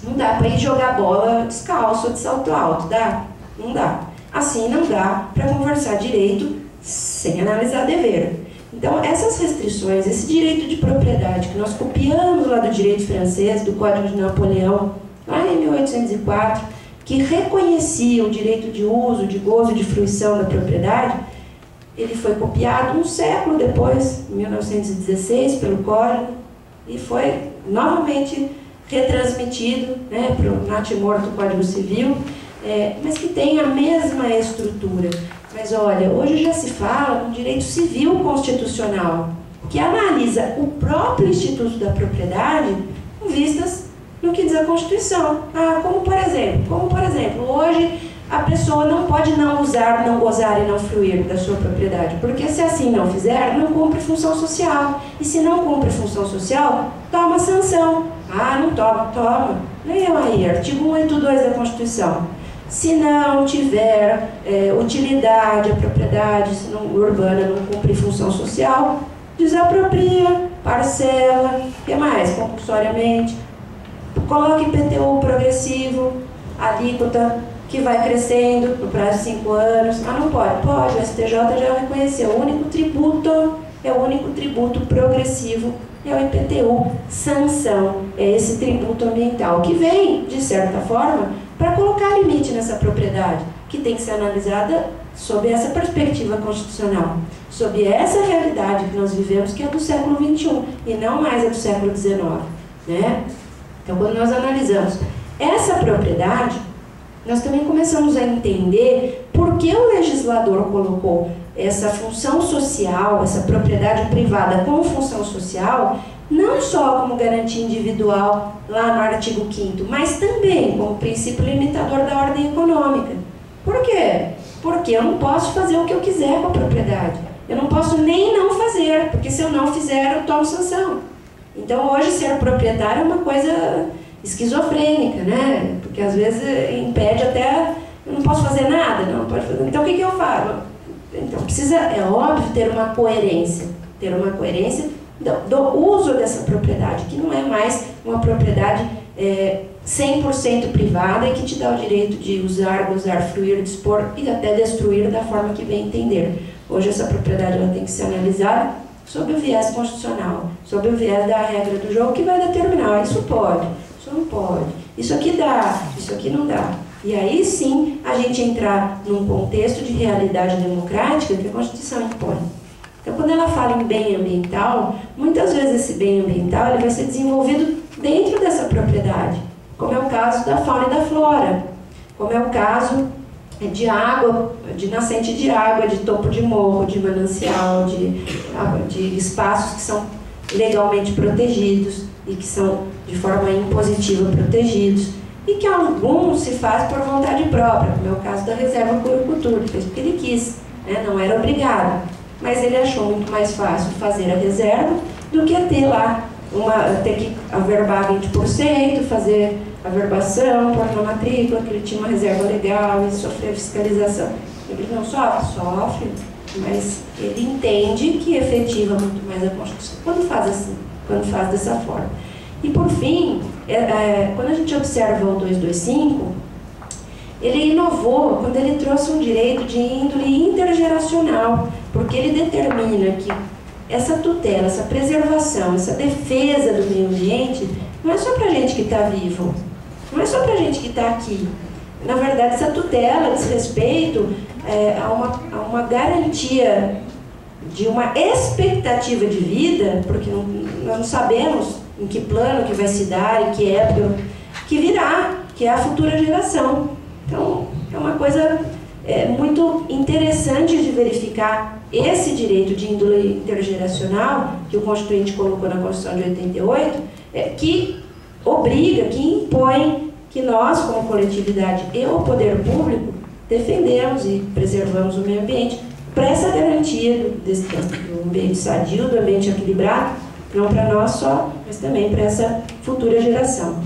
Speaker 3: Não dá para ir jogar bola descalço ou de salto alto, dá? Não dá. Assim não dá para conversar direito sem analisar dever. Então, essas restrições, esse direito de propriedade que nós copiamos lá do direito francês, do Código de Napoleão, lá em 1804, que reconhecia o direito de uso, de gozo, de fruição da propriedade, ele foi copiado um século depois, em 1916, pelo Código, e foi novamente retransmitido, né, para o natimorto do Código Civil, mas que tem a mesma estrutura. Mas olha, hoje já se fala no direito civil constitucional, que analisa o próprio Instituto da Propriedade com vistas no que diz a Constituição. Como por exemplo, hoje a pessoa não pode não usar, não gozar e não fruir da sua propriedade, porque se assim não fizer, não cumpre função social. E se não cumpre função social, toma sanção. Não toma. Leiam aí, artigo 182 da Constituição. Se não tiver utilidade, a propriedade urbana não cumpre função social, desapropria, parcela, o que mais? Compulsoriamente. Coloque IPTU progressivo, alíquota, que vai crescendo no prazo de 5 anos. Não pode? Pode, o STJ já reconheceu. O único tributo progressivo é o IPTU, sanção, é esse tributo ambiental, que vem, de certa forma, para colocar limite nessa propriedade, que tem que ser analisada sob essa perspectiva constitucional, sob essa realidade que nós vivemos, que é do século XXI, e não mais a do século XIX. Né? Então, quando nós analisamos essa propriedade, nós também começamos a entender por que o legislador colocou essa função social, essa propriedade privada como função social, não só como garantia individual, lá no artigo 5º, mas também como princípio limitador da ordem econômica. Por quê? Porque eu não posso fazer o que eu quiser com a propriedade. Eu não posso nem não fazer, porque se eu não fizer, eu tomo sanção. Então, hoje, ser proprietário é uma coisa esquizofrênica, né? Porque, às vezes, impede até... Eu não posso fazer nada, não pode fazer. Então, o que eu faço? Então, precisa, é óbvio, ter uma coerência. Ter uma coerência do uso dessa propriedade, que não é mais uma propriedade 100% privada e que te dá o direito de usar, gozar, fruir, dispor e até destruir da forma que bem entender. Hoje, essa propriedade ela tem que ser analisada sob o viés constitucional, sob o viés da regra do jogo, que vai determinar, isso pode, isso não pode, isso aqui dá, isso aqui não dá. E aí sim a gente entrar num contexto de realidade democrática que a Constituição impõe. Então, quando ela fala em bem ambiental, muitas vezes esse bem ambiental ele vai ser desenvolvido dentro dessa propriedade, como é o caso da fauna e da flora, como é o caso de água, de nascente de água, de topo de morro, de manancial, de espaços que são legalmente protegidos e que são de forma impositiva protegidos, e que alguns se faz por vontade própria, como é o caso da reserva Curucutur, ele fez porque ele quis, né? Não era obrigado, mas ele achou muito mais fácil fazer a reserva do que ter lá, ter que averbar 20%, fazer a verbação, pôr na matrícula, que ele tinha uma reserva legal e sofrer fiscalização. Ele não sofre, mas ele entende que efetiva muito mais a Constituição quando faz assim, quando faz dessa forma. E por fim, quando a gente observa o 225, ele inovou quando ele trouxe um direito de índole intergeracional, porque ele determina que essa tutela, essa preservação, essa defesa do meio ambiente não é só para a gente que está vivo, não é só para a gente que está aqui. Na verdade, essa tutela diz respeito a uma garantia de uma expectativa de vida, porque nós não sabemos em que plano que vai se dar, em que época que virá, que é a futura geração. Então, é uma coisa muito interessante de verificar esse direito de índole intergeracional que o Constituinte colocou na Constituição de 88, que obriga, que impõe que nós, como coletividade e o poder público, defendemos e preservamos o meio ambiente para essa garantia do ambiente sadio, do ambiente equilibrado, não para nós só, mas também para essa futura geração.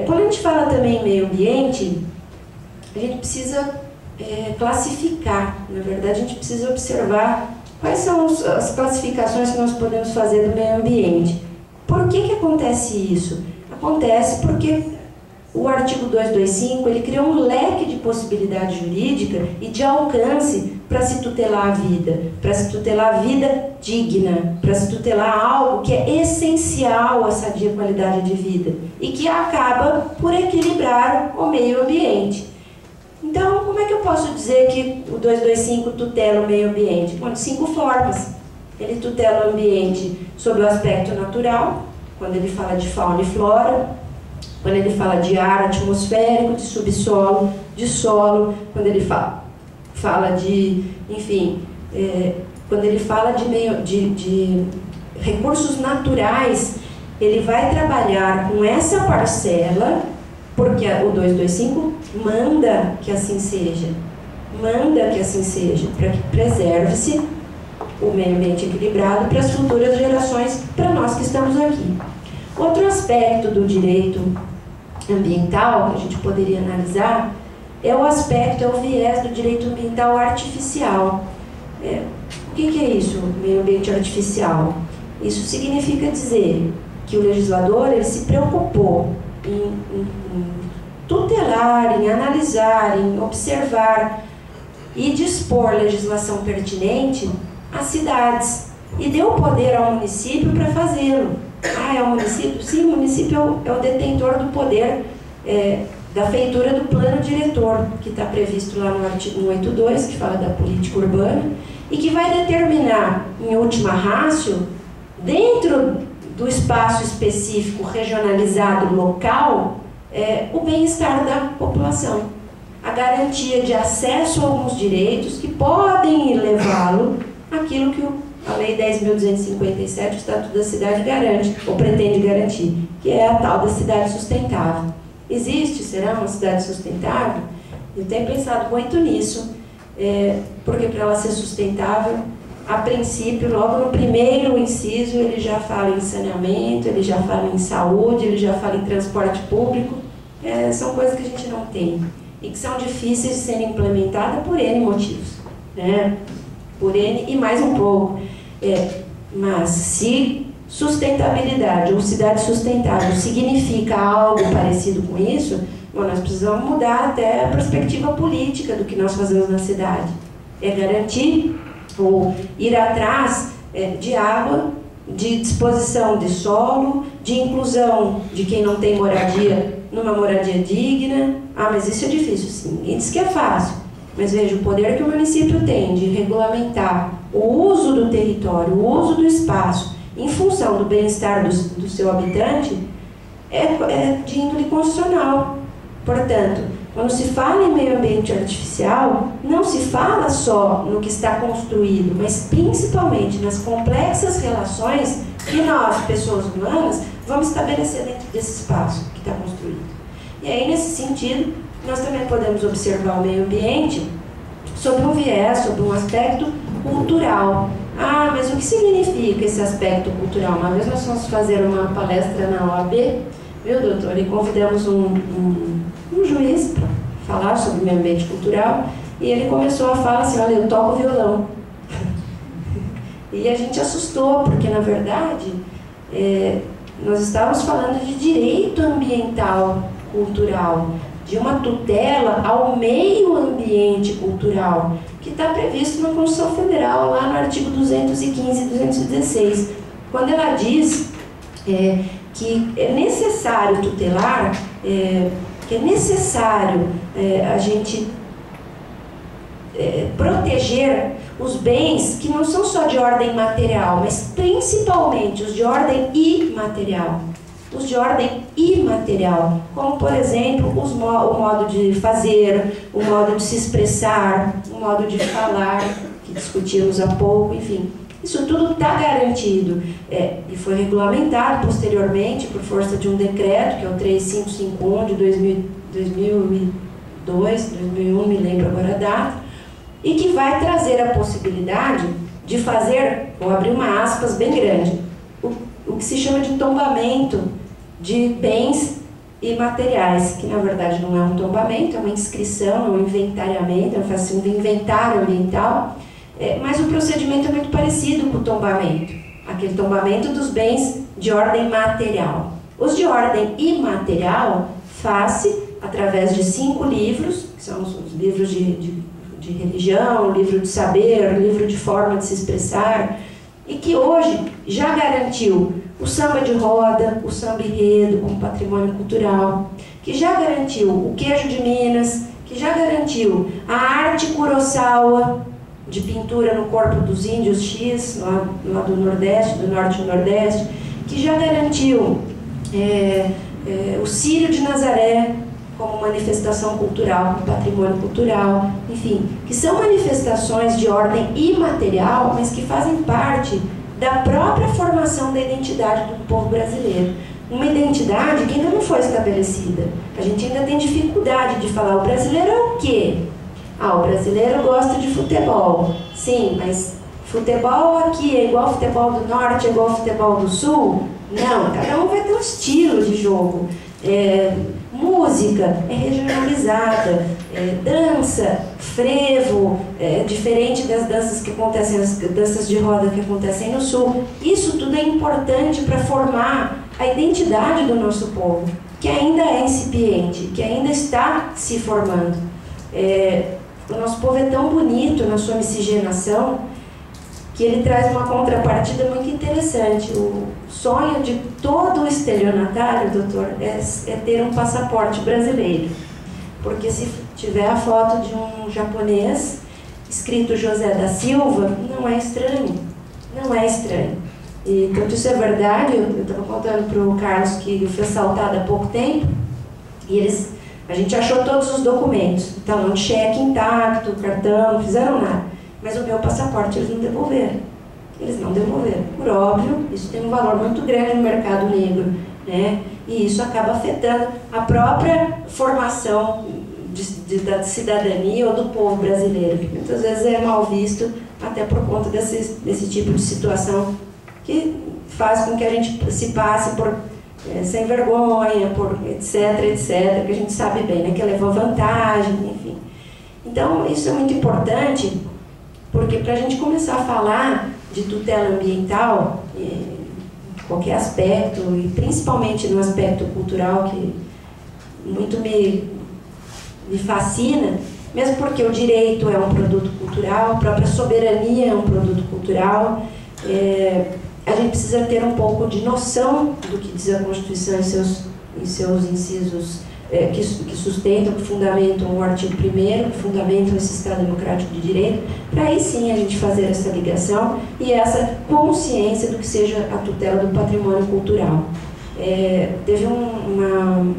Speaker 3: Quando a gente fala também em meio ambiente, a gente precisa classificar, na verdade a gente precisa observar quais são as classificações que nós podemos fazer do meio ambiente. Por que acontece isso? Acontece porque o artigo 225, ele criou um leque de possibilidade jurídica e de alcance para se tutelar a vida, para se tutelar a vida digna, para se tutelar algo que é essencial à sadia qualidade de vida e que acaba por equilibrar o meio ambiente. Então, como é que eu posso dizer que o 225 tutela o meio ambiente? Bom, de 5 formas. Ele tutela o ambiente sob o aspecto natural, quando ele fala de fauna e flora, quando ele fala de ar atmosférico, de subsolo, de solo, quando ele fala de, enfim, quando ele fala de recursos naturais, ele vai trabalhar com essa parcela, porque o 225 manda que assim seja, para que preserve-se o meio ambiente equilibrado para as futuras gerações, para nós que estamos aqui. Outro aspecto do direito ambiental que a gente poderia analisar é o viés do direito ambiental artificial. O que é isso, meio ambiente artificial? Isso significa dizer que o legislador ele se preocupou em tutelar, em analisar, em observar e dispor legislação pertinente às cidades e deu poder ao município para fazê-lo. É o município? Sim, o município é o detentor do poder da feitura do plano diretor, que está previsto lá no artigo 182, que fala da política urbana, e que vai determinar, em última ratio, dentro do espaço específico, regionalizado, local, o bem-estar da população. A garantia de acesso a alguns direitos que podem levá-lo àquilo que a Lei 10.257, o Estatuto da Cidade, garante, ou pretende garantir, que é a tal da cidade sustentável. Será uma cidade sustentável? Eu tenho pensado muito nisso, porque para ela ser sustentável, a princípio, logo no primeiro inciso, ele já fala em saneamento, ele já fala em saúde, ele já fala em transporte público. São coisas que a gente não tem e que são difíceis de serem implementadas por N motivos, por N e mais um pouco. Mas se sustentabilidade ou cidade sustentável significa algo parecido com isso, nós precisamos mudar até a perspectiva política do que nós fazemos na cidade. Garantir ou ir atrás de água, de disposição de solo, de inclusão de quem não tem moradia numa moradia digna. Mas isso é difícil, sim. Ninguém diz que é fácil. Mas veja, o poder que o município tem de regulamentar o uso do território, o uso do espaço, em função do bem-estar do seu habitante, é de índole constitucional. Portanto, quando se fala em meio ambiente artificial, não se fala só no que está construído, mas principalmente nas complexas relações que nós, pessoas humanas, vamos estabelecer dentro desse espaço que está construído. E aí, nesse sentido, nós também podemos observar o meio ambiente sob um viés, sob um aspecto cultural. Mas o que significa esse aspecto cultural? Uma vez nós fomos fazer uma palestra na OAB, viu, doutor? E convidamos um juiz para falar sobre o meio ambiente cultural, e ele começou a falar assim: olha, eu toco violão. E a gente assustou, porque na verdade nós estávamos falando de direito ambiental cultural, de uma tutela ao meio ambiente cultural, que está previsto na Constituição Federal, lá no artigo 215 e 216, quando ela diz que é necessário tutelar, que é necessário a gente proteger os bens que não são só de ordem material, mas principalmente os de ordem imaterial. Os de ordem imaterial, como por exemplo o modo de fazer, o modo de se expressar, o modo de falar, que discutimos há pouco, enfim. Isso tudo está garantido e foi regulamentado posteriormente por força de um decreto, que é o 3551 de 2002, 2001, me lembro agora a data, e que vai trazer a possibilidade de fazer, vou abrir uma aspas bem grande, o que se chama de tombamento de bens imateriais, que na verdade não é um tombamento, é uma inscrição, é um inventariamento, é um inventário ambiental, mas o procedimento é muito parecido com o tombamento, aquele tombamento dos bens de ordem material. Os de ordem imaterial faz-se através de 5 livros, que são os livros de religião, livro de saber, livro de forma de se expressar, e que hoje já garantiu o samba de roda, o samba enredo como patrimônio cultural, que já garantiu o queijo de Minas, que já garantiu a arte Kurosawa, de pintura no corpo dos índios X, lá do Nordeste, do Norte e Nordeste, que já garantiu o Círio de Nazaré como manifestação cultural, como patrimônio cultural, enfim, que são manifestações de ordem imaterial, mas que fazem parte da própria formação da identidade do povo brasileiro. Uma identidade que ainda não foi estabelecida. A gente ainda tem dificuldade de falar, o brasileiro é o quê? O brasileiro gosta de futebol. Sim, mas futebol aqui é igual ao futebol do Norte, é igual ao futebol do Sul? Não, cada um vai ter um estilo de jogo. Música é regionalizada, dança, frevo, diferente das danças que acontecem, as danças de roda que acontecem no Sul. Isso tudo é importante para formar a identidade do nosso povo, que ainda é incipiente, que ainda está se formando. O nosso povo é tão bonito na sua miscigenação que ele traz uma contrapartida muito interessante. O sonho de todo o estelionatário, doutor, é ter um passaporte brasileiro. Porque se tiver a foto de um japonês escrito José da Silva, não é estranho. Não é estranho. E tanto isso é verdade, eu estava contando para o Carlos que eu fui assaltada há pouco tempo, e a gente achou todos os documentos. Então, um cheque intacto, cartão, não fizeram nada. Mas o meu passaporte eles não devolveram. Eles não devolveram. Por óbvio, isso tem um valor muito grande no mercado negro, né? E isso acaba afetando a própria formação da cidadania ou do povo brasileiro, que muitas vezes é mal visto até por conta desse tipo de situação que faz com que a gente se passe por sem vergonha, por etc, etc, que a gente sabe bem, né? Que levou vantagem, enfim. Então, isso é muito importante, porque para a gente começar a falar de tutela ambiental, em qualquer aspecto, e principalmente no aspecto cultural, que muito me fascina, mesmo porque o direito é um produto cultural, a própria soberania é um produto cultural, a gente precisa ter um pouco de noção do que diz a Constituição em seus incisos que sustentam, que fundamentam o artigo 1º, que fundamentam esse Estado Democrático de Direito, para aí sim a gente fazer essa ligação e essa consciência do que seja a tutela do patrimônio cultural. Teve um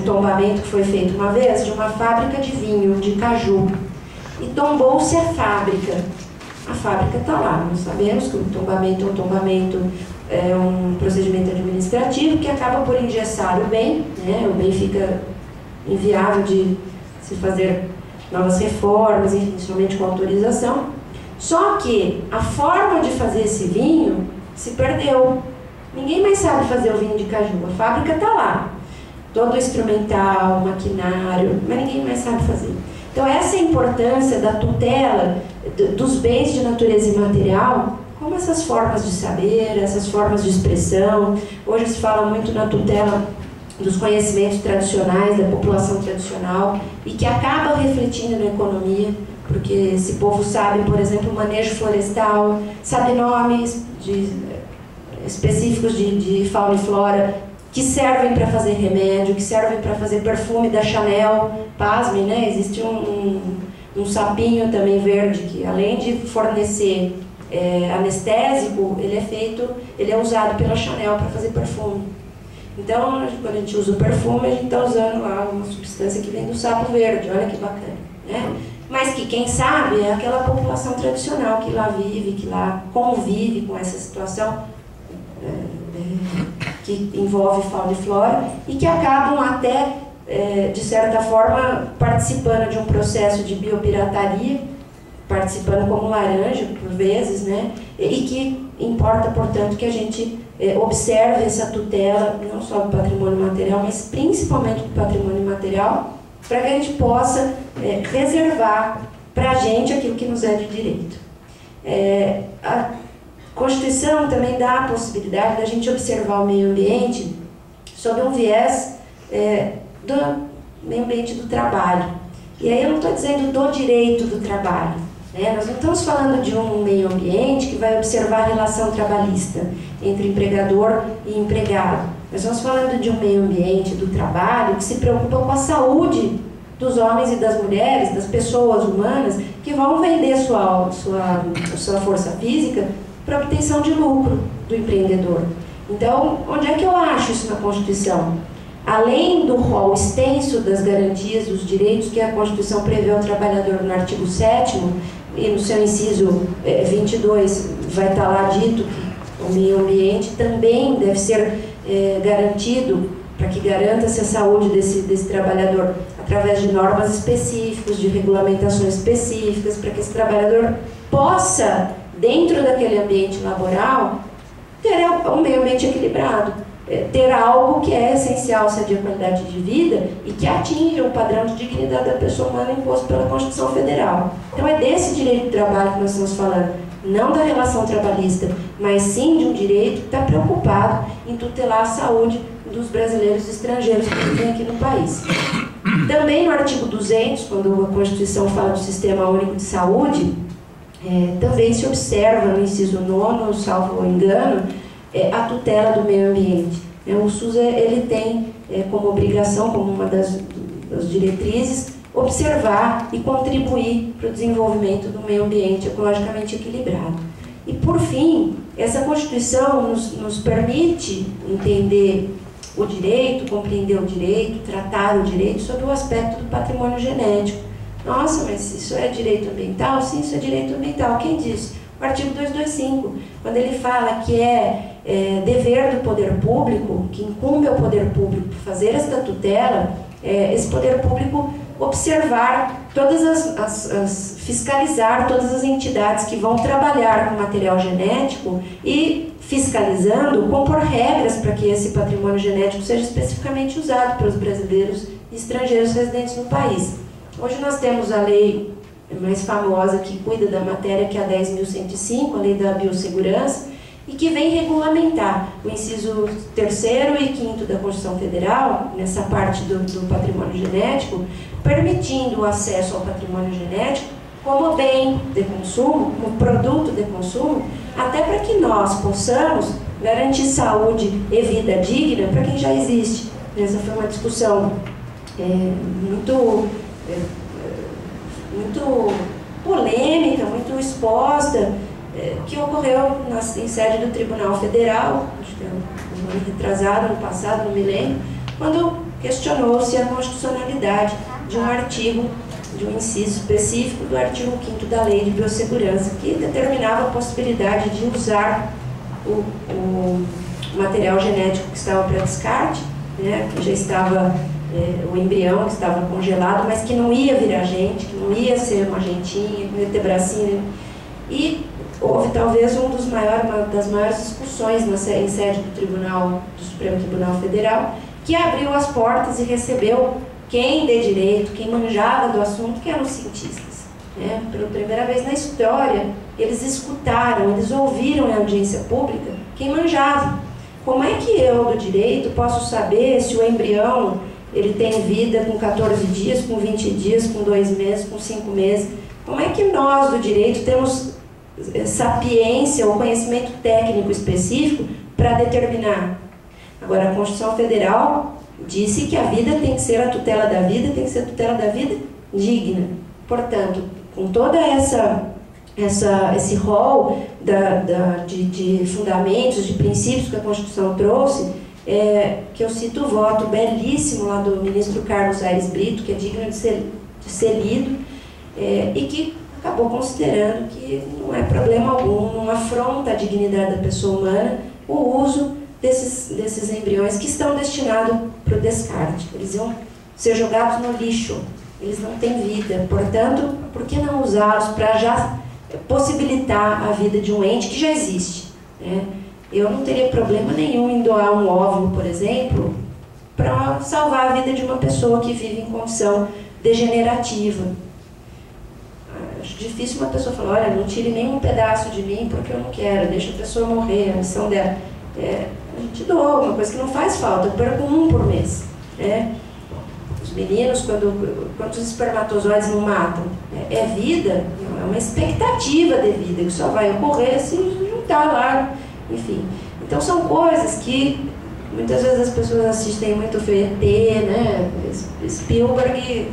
Speaker 3: tombamento que foi feito uma vez de uma fábrica de vinho, de caju, e tombou-se a fábrica. A fábrica está lá, nós sabemos que o tombamento é um tombamento, é um procedimento administrativo que acaba por engessar o bem, né? O bem fica inviável de se fazer novas reformas, enfim, somente com autorização. Só que a forma de fazer esse vinho se perdeu. Ninguém mais sabe fazer o vinho de caju, a fábrica está lá. Todo o instrumental, maquinário, mas ninguém mais sabe fazer. Então essa é a importância da tutela dos bens de natureza imaterial, como essas formas de saber, essas formas de expressão. Hoje se fala muito na tutela dos conhecimentos tradicionais, da população tradicional, e que acaba refletindo na economia, porque esse povo sabe, por exemplo, o manejo florestal, sabe nomes específicos de fauna e flora, que servem para fazer remédio, que servem para fazer perfume da Chanel. Pasmem, né? Existe um sapinho também verde que, além de fornecer anestésico, ele é usado pela Chanel para fazer perfume. Então, quando a gente usa o perfume, a gente está usando lá uma substância que vem do sapo verde, olha que bacana, né? Mas que quem sabe é aquela população tradicional que lá vive, que lá convive com essa situação que envolve fauna e flora e que acabam até, de certa forma, participando de um processo de biopirataria, participando como laranja, por vezes, né? E que importa, portanto, que a gente observe essa tutela, não só do patrimônio material, mas principalmente do patrimônio imaterial, para que a gente possa reservar para a gente aquilo que nos é de direito. A Constituição também dá a possibilidade da gente observar o meio ambiente sob um viés do meio ambiente do trabalho. E aí eu não estou dizendo do direito do trabalho, né? Nós não estamos falando de um meio ambiente que vai observar a relação trabalhista entre empregador e empregado. Nós estamos falando de um meio ambiente do trabalho que se preocupa com a saúde dos homens e das mulheres, das pessoas humanas que vão vender sua força física para obtenção de lucro do empreendedor. Então, onde é que eu acho isso na Constituição? Além do rol extenso das garantias dos direitos que a Constituição prevê ao trabalhador no artigo 7º, e no seu inciso 22 vai estar lá dito que o meio ambiente também deve ser garantido, para que garanta-se a saúde desse trabalhador, através de normas específicas, de regulamentações específicas, para que esse trabalhador possa, dentro daquele ambiente laboral, ter um meio ambiente equilibrado, ter algo que é essencial, seja a qualidade de vida e que atinja o padrão de dignidade da pessoa humana imposto pela Constituição Federal. Então é desse direito do trabalho que nós estamos falando, não da relação trabalhista, mas sim de um direito que está preocupado em tutelar a saúde dos brasileiros e estrangeiros que vivem aqui no país. Também no artigo 200, quando a Constituição fala do Sistema Único de Saúde, também se observa no inciso 9º, salvo engano, a tutela do meio ambiente. O SUS ele tem como obrigação, como uma das diretrizes, observar e contribuir para o desenvolvimento do meio ambiente ecologicamente equilibrado. E, por fim, essa Constituição nos permite entender o direito, compreender o direito, tratar o direito sob o aspecto do patrimônio genético. Nossa, mas isso é direito ambiental? Sim, isso é direito ambiental. Quem disse? O artigo 225, quando ele fala que dever do poder público, que incumbe ao poder público fazer esta tutela, esse poder público observar fiscalizar todas as entidades que vão trabalhar com material genético e, fiscalizando, compor regras para que esse patrimônio genético seja especificamente usado pelos brasileiros e estrangeiros residentes no país. Hoje nós temos a lei mais famosa que cuida da matéria, que é a 10.105, a Lei da Biossegurança, e que vem regulamentar o inciso 3º e 5º da Constituição Federal, nessa parte do patrimônio genético, permitindo o acesso ao patrimônio genético como bem de consumo, como produto de consumo, até para que nós possamos garantir saúde e vida digna para quem já existe. Essa foi uma discussão muito polêmica, muito exposta, que ocorreu em sede do Tribunal Federal, acho que um ano retrasado, ano passado, não me lembro, quando questionou-se a constitucionalidade de um artigo, de um inciso específico do artigo 5º da Lei de Biossegurança, que determinava a possibilidade de usar o material genético que estava para descarte, né, que já estava, o embrião que estava congelado, mas que não ia virar gente, que não ia ser uma gentinha, não ia ter bracinho. E houve talvez uma das maiores discussões em sede do Supremo Tribunal Federal, que abriu as portas e recebeu quem de direito, quem manjava do assunto, que eram os cientistas. Pela primeira vez na história, eles escutaram, eles ouviram na audiência pública quem manjava. Como é que eu, do direito, posso saber se o embrião ele tem vida com 14 dias, com 20 dias, com 2 meses, com 5 meses? Como é que nós, do direito, temos sapiência ou conhecimento técnico específico para determinar? Agora, a Constituição Federal disse que a vida tem que ser a tutela da vida, tem que ser a tutela da vida digna. Portanto, com toda esse rol de fundamentos, de princípios que a Constituição trouxe, que eu cito o voto belíssimo lá do ministro Carlos Aires Brito, que é digno de ser lido, e que acabou considerando que não é problema algum, não afronta a dignidade da pessoa humana o uso desses embriões que estão destinados para o descarte. Eles vão ser jogados no lixo, eles não têm vida. Portanto, por que não usá-los para já possibilitar a vida de um ente que já existe? Eu não teria problema nenhum em doar um óvulo, por exemplo, para salvar a vida de uma pessoa que vive em condição degenerativa. Acho difícil uma pessoa falar, olha, não tire nenhum pedaço de mim porque eu não quero, deixa a pessoa morrer, a missão dela. A gente doa uma coisa que não faz falta, eu perco um por mês. meninos, quando os espermatozoides não matam, é vida, é uma expectativa de vida que só vai ocorrer se juntar lá, enfim. Então são coisas que muitas vezes as pessoas assistem muito ET, né, Spielberg,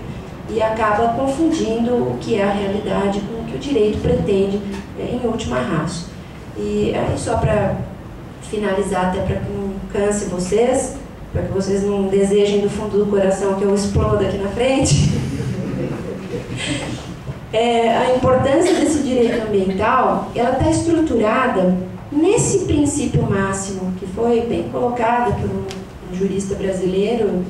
Speaker 3: e acaba confundindo o que é a realidade com o que o direito pretende, em última ratio. E aí, só para finalizar, até para que não canse vocês, para que vocês não desejem do fundo do coração que eu exploda aqui na frente, a importância desse direito ambiental, ela está estruturada nesse princípio máximo, que foi bem colocado por um jurista brasileiro,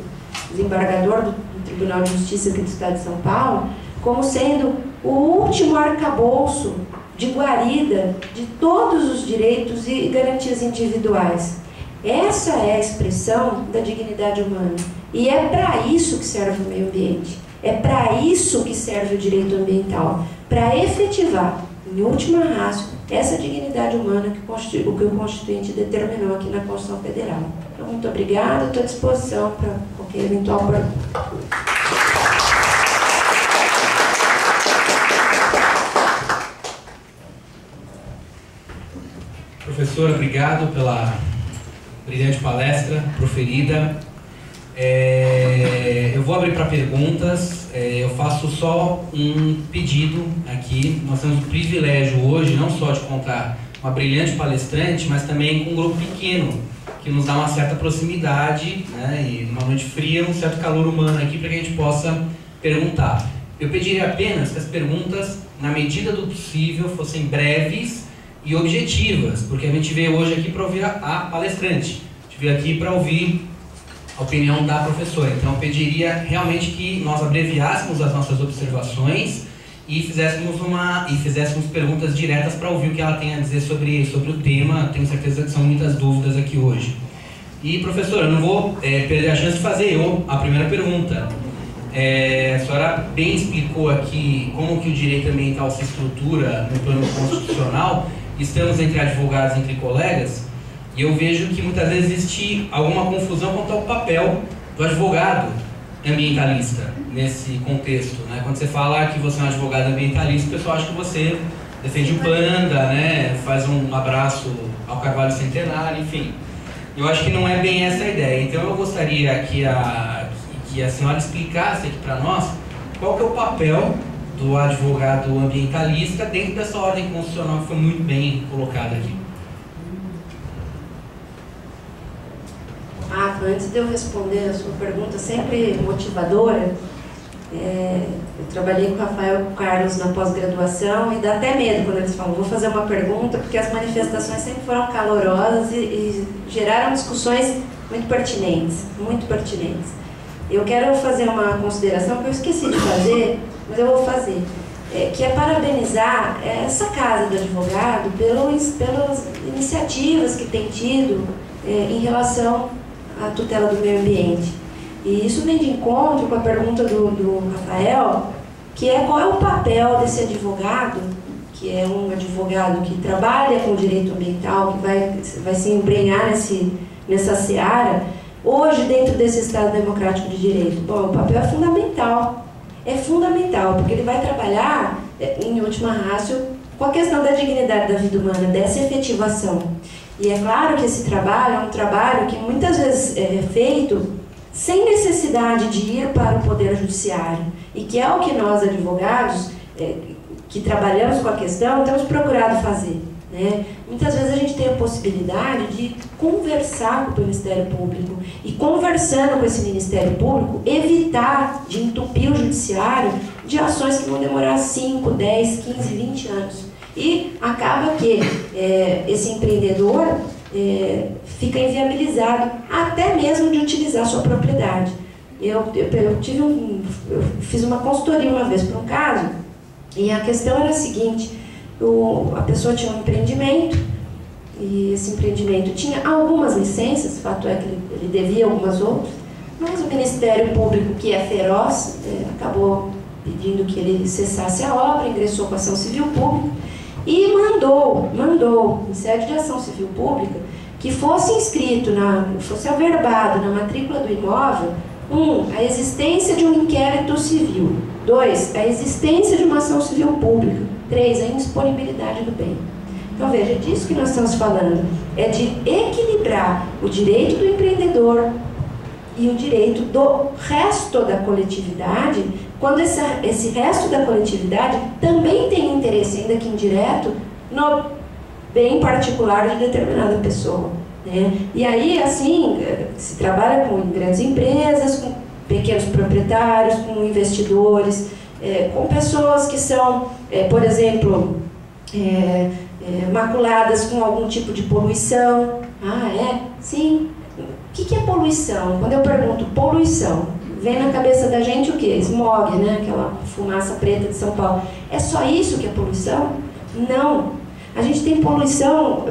Speaker 3: desembargador do Tribunal de Justiça aqui do Estado de São Paulo, como sendo o último arcabouço de guarida de todos os direitos e garantias individuais. Essa é a expressão da dignidade humana. E é para isso que serve o meio ambiente. É para isso que serve o direito ambiental. Para efetivar, em última ratio, essa dignidade humana que o Constituinte determinou aqui na Constituição Federal. Então, muito obrigada. Estou à disposição para qualquer eventual pergunta.
Speaker 2: Professora, obrigado pela brilhante palestra proferida. Eu vou abrir para perguntas. Eu faço só um pedido aqui. Nós temos o privilégio hoje não só de contar uma brilhante palestrante, mas também com um grupo pequeno, que nos dá uma certa proximidade, né, e numa noite fria, um certo calor humano aqui para que a gente possa perguntar. Eu pediria apenas que as perguntas, na medida do possível, fossem breves e objetivas, porque a gente veio hoje aqui para ouvir a palestrante, a gente veio aqui para ouvir a opinião da professora. Então eu pediria realmente que nós abreviássemos as nossas observações e fizéssemos perguntas diretas para ouvir o que ela tem a dizer sobre o tema. Tenho certeza que são muitas dúvidas aqui hoje. E professora, eu não vou perder a chance de fazer a primeira pergunta. A senhora bem explicou aqui como que o direito ambiental se estrutura no plano constitucional. Estamos entre advogados, entre colegas, e eu vejo que muitas vezes existe alguma confusão quanto ao papel do advogado ambientalista nesse contexto, né? Quando você fala que você é um advogado ambientalista, o pessoal acha que você defende o panda, né? Faz um abraço ao Carvalho Centenário, enfim. Eu acho que não é bem essa a ideia. Então eu gostaria que a senhora explicasse aqui para nós qual que é o papel do advogado ambientalista dentro dessa ordem constitucional que foi muito bem colocada aqui.
Speaker 3: Antes de eu responder a sua pergunta, sempre motivadora, eu trabalhei com o Rafael e com o Carlos na pós-graduação e dá até medo quando eles falam, vou fazer uma pergunta, porque as manifestações sempre foram calorosas e geraram discussões muito pertinentes, muito pertinentes. Eu quero fazer uma consideração que eu esqueci de fazer, mas eu vou fazer, que é parabenizar essa Casa do Advogado pelas iniciativas que tem tido em relação à tutela do meio ambiente. E isso vem de encontro com a pergunta do Rafael, que é qual é o papel desse advogado, que é um advogado que trabalha com direito ambiental, que vai se embrenhar nessa seara, hoje dentro desse Estado Democrático de Direito. Bom, o papel é fundamental, porque ele vai trabalhar, em última ratio, com a questão da dignidade da vida humana, dessa efetivação. E é claro que esse trabalho é um trabalho que muitas vezes é feito sem necessidade de ir para o Poder Judiciário, e que é o que nós, advogados, que trabalhamos com a questão, temos procurado fazer, né? Muitas vezes a gente tem a possibilidade de conversar com o Ministério Público e, conversando com esse Ministério Público, evitar de entupir o Judiciário de ações que vão demorar 5, 10, 15, 20 anos. E acaba que esse empreendedor fica inviabilizado até mesmo de utilizar sua propriedade. Eu fiz uma consultoria uma vez para um caso, e a questão era a seguinte: a pessoa tinha um empreendimento, e esse empreendimento tinha algumas licenças, fato é que ele devia algumas outras, mas o Ministério Público, que é feroz, acabou pedindo que ele cessasse a obra, ingressou com a ação civil pública e mandou, em sede de ação civil pública, que fosse inscrito, fosse averbado na matrícula do imóvel A existência de um inquérito civil. 2, a existência de uma ação civil pública. 3, a indisponibilidade do bem. Então veja, é disso que nós estamos falando. É de equilibrar o direito do empreendedor e o direito do resto da coletividade, quando esse resto da coletividade também tem interesse, ainda que indireto, no bem particular de determinada pessoa, né? E aí, assim, se trabalha com grandes empresas, com pequenos proprietários, com investidores, com pessoas que são, por exemplo, maculadas com algum tipo de poluição. Sim. O que é poluição? Quando eu pergunto poluição, vem na cabeça da gente o quê? Smog, né? Aquela fumaça preta de São Paulo. É só isso que é poluição? Não. A gente tem poluição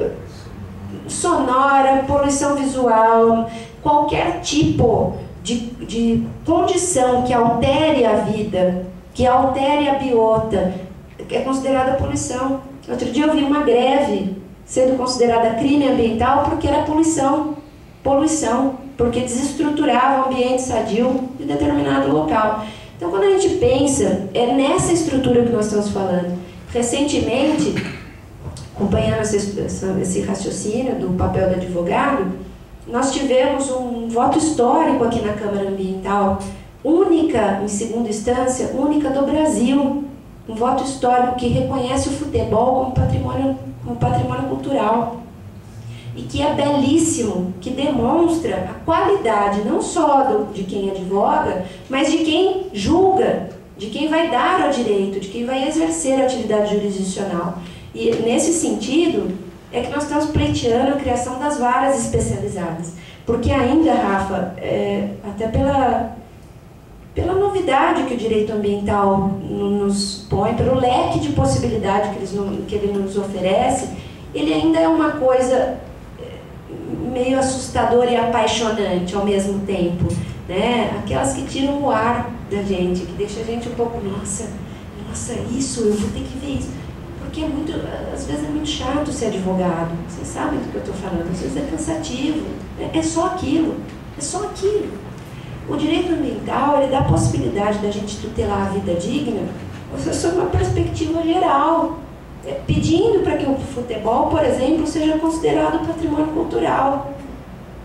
Speaker 3: sonora, poluição visual, qualquer tipo de condição que altere a vida, que altere a biota, é considerada poluição. Outro dia eu vi uma greve sendo considerada crime ambiental porque era poluição, porque desestruturava o ambiente sadio de determinado local. Então, quando a gente pensa, é nessa estrutura que nós estamos falando. Recentemente, acompanhando esse raciocínio do papel do advogado, nós tivemos um voto histórico aqui na Câmara Ambiental, única, em segunda instância, única do Brasil. Um voto histórico que reconhece o futebol como patrimônio cultural. E que é belíssimo, que demonstra a qualidade não só de quem advoga, mas de quem julga, de quem vai dar ao direito, de quem vai exercer a atividade jurisdicional. E nesse sentido, é que nós estamos pleiteando a criação das varas especializadas. Porque ainda, Rafa, até pela novidade que o direito ambiental nos põe, pelo leque de possibilidade que ele nos oferece, ele ainda é uma coisa meio assustadora e apaixonante ao mesmo tempo, né? Aquelas que tiram o ar da gente, que deixa a gente um pouco, nossa, isso, eu vou ter que ver isso. Porque às vezes é muito chato ser advogado, vocês sabem do que eu estou falando, às vezes é cansativo, é só aquilo. O direito ambiental, ele dá a possibilidade da gente tutelar a vida digna, sob uma perspectiva geral, pedindo para que o futebol, por exemplo, seja considerado patrimônio cultural.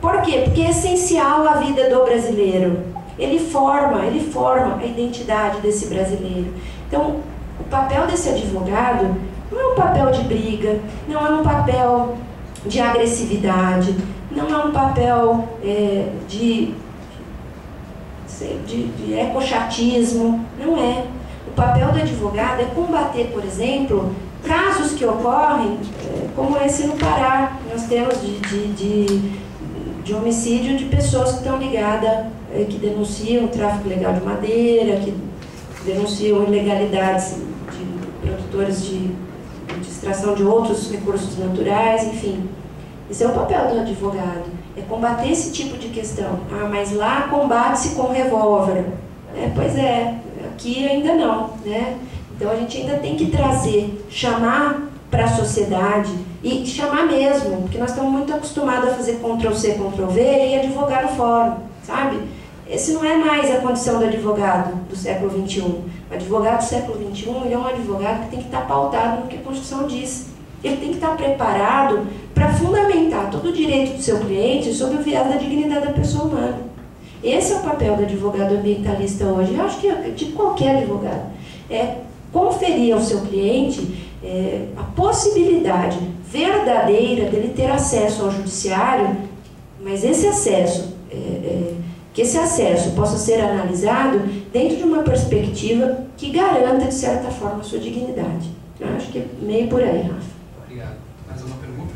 Speaker 3: Por quê? Porque é essencial à vida do brasileiro. Ele forma a identidade desse brasileiro. Então, o papel desse advogado não é um papel de briga, não é um papel de agressividade, não é um papel de ecochatismo, não é. O papel do advogado é combater, por exemplo, casos que ocorrem, como esse no Pará. Nós temos de homicídio de pessoas que estão ligadas, que denunciam o tráfico ilegal de madeira, que denunciam ilegalidades de produtores de extração de outros recursos naturais, enfim. Esse é o papel do advogado, é combater esse tipo de questão. Mas lá combate-se com revólver. Pois é, aqui ainda não, né? Então a gente ainda tem que chamar para a sociedade, e chamar mesmo, porque nós estamos muito acostumados a fazer Ctrl+C, Ctrl+V e advogar no fórum, sabe? Esse não é mais a condição do advogado do século XXI. O advogado do século XXI, ele é um advogado que tem que estar pautado no que a Constituição diz. Ele tem que estar preparado para fundamentar todo o direito do seu cliente sob o viés da dignidade da pessoa humana. Esse é o papel do advogado ambientalista hoje. Eu acho que de qualquer advogado. É conferir ao seu cliente a possibilidade verdadeira dele ter acesso ao judiciário, mas esse acesso, que esse acesso possa ser analisado dentro de uma perspectiva que garanta, de certa forma, a sua dignidade. Eu acho que é meio por aí, Rafa.
Speaker 2: Obrigado. Mais uma pergunta?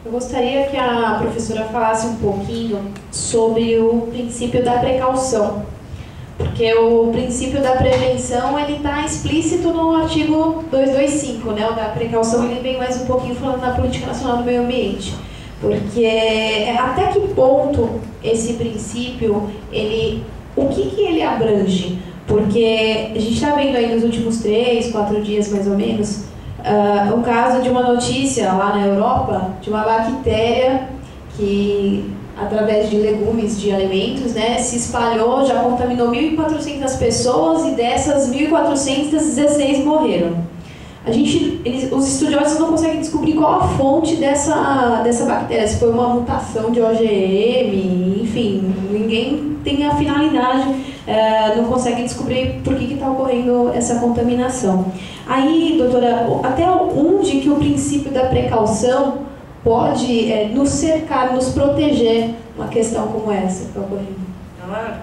Speaker 4: Eu gostaria que a professora falasse um pouquinho sobre o princípio da precaução, porque o princípio da prevenção ele está explícito no artigo 225, né? O da precaução ele vem mais um pouquinho falando da Política Nacional do Meio Ambiente, porque até que ponto esse princípio o que ele abrange? Porque a gente está vendo aí nos últimos 3, 4 dias mais ou menos o caso de uma notícia lá na Europa de uma bactéria que, através de legumes, de alimentos, né, se espalhou, já contaminou 1.400 pessoas e dessas 1.400, 16 morreram. Os estudiosos não conseguem descobrir qual a fonte dessa bactéria, se foi uma mutação de OGM, enfim, ninguém tem a finalidade, não consegue descobrir por que está ocorrendo essa contaminação. Aí, doutora, até onde que o princípio da precaução pode nos cercar, nos proteger uma questão como essa que está ocorrendo?
Speaker 3: Amanda,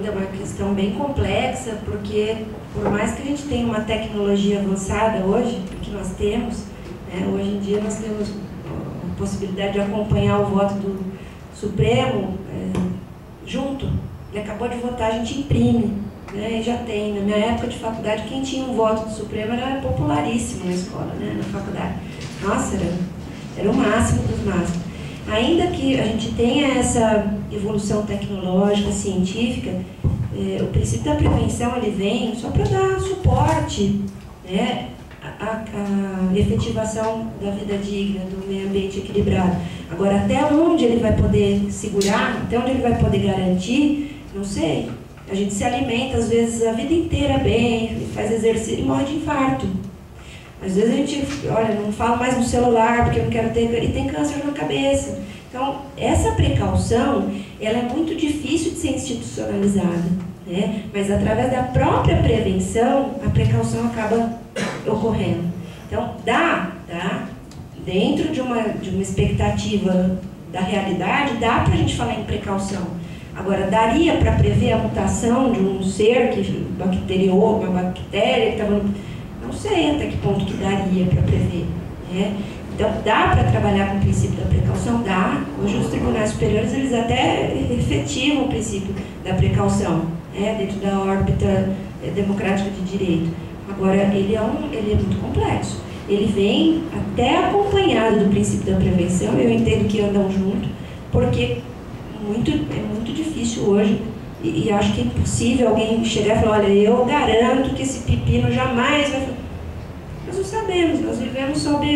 Speaker 3: é uma questão bem complexa, porque por mais que a gente tenha uma tecnologia avançada hoje, que nós temos, né, hoje em dia nós temos a possibilidade de acompanhar o voto do Supremo junto. Ele acabou de votar, a gente imprime, né, e já tem. Na minha época de faculdade, quem tinha um voto do Supremo era popularíssimo na escola, né, na faculdade. Nossa, era o máximo dos máximos. Ainda que a gente tenha essa evolução tecnológica, científica, o princípio da prevenção ele vem só para dar suporte, né, à efetivação da vida digna, do meio ambiente equilibrado. Agora, até onde ele vai poder segurar, até onde ele vai poder garantir, não sei. A gente se alimenta, às vezes, a vida inteira bem, faz exercício e morre de infarto. Às vezes a gente, olha, não falo mais no celular porque eu não quero ter, e tem câncer na cabeça. Então, essa precaução, ela é muito difícil de ser institucionalizada, né? Mas através da própria prevenção, a precaução acaba ocorrendo. Então, dá dentro de uma expectativa da realidade, dá para a gente falar em precaução. Agora, daria para prever a mutação de um ser bacteriano, uma bactéria que estava no... Não sei até que ponto que daria para prever, né? Então, dá para trabalhar com o princípio da precaução? Dá. Hoje, os tribunais superiores, eles até efetivam o princípio da precaução, né, dentro da órbita democrática de direito. Agora, ele é muito complexo. Ele vem até acompanhado do princípio da prevenção, eu entendo que andam junto, porque é muito difícil hoje. E acho que é impossível alguém chegar e falar, olha, eu garanto que esse pepino jamais vai... Nós não sabemos, nós vivemos sob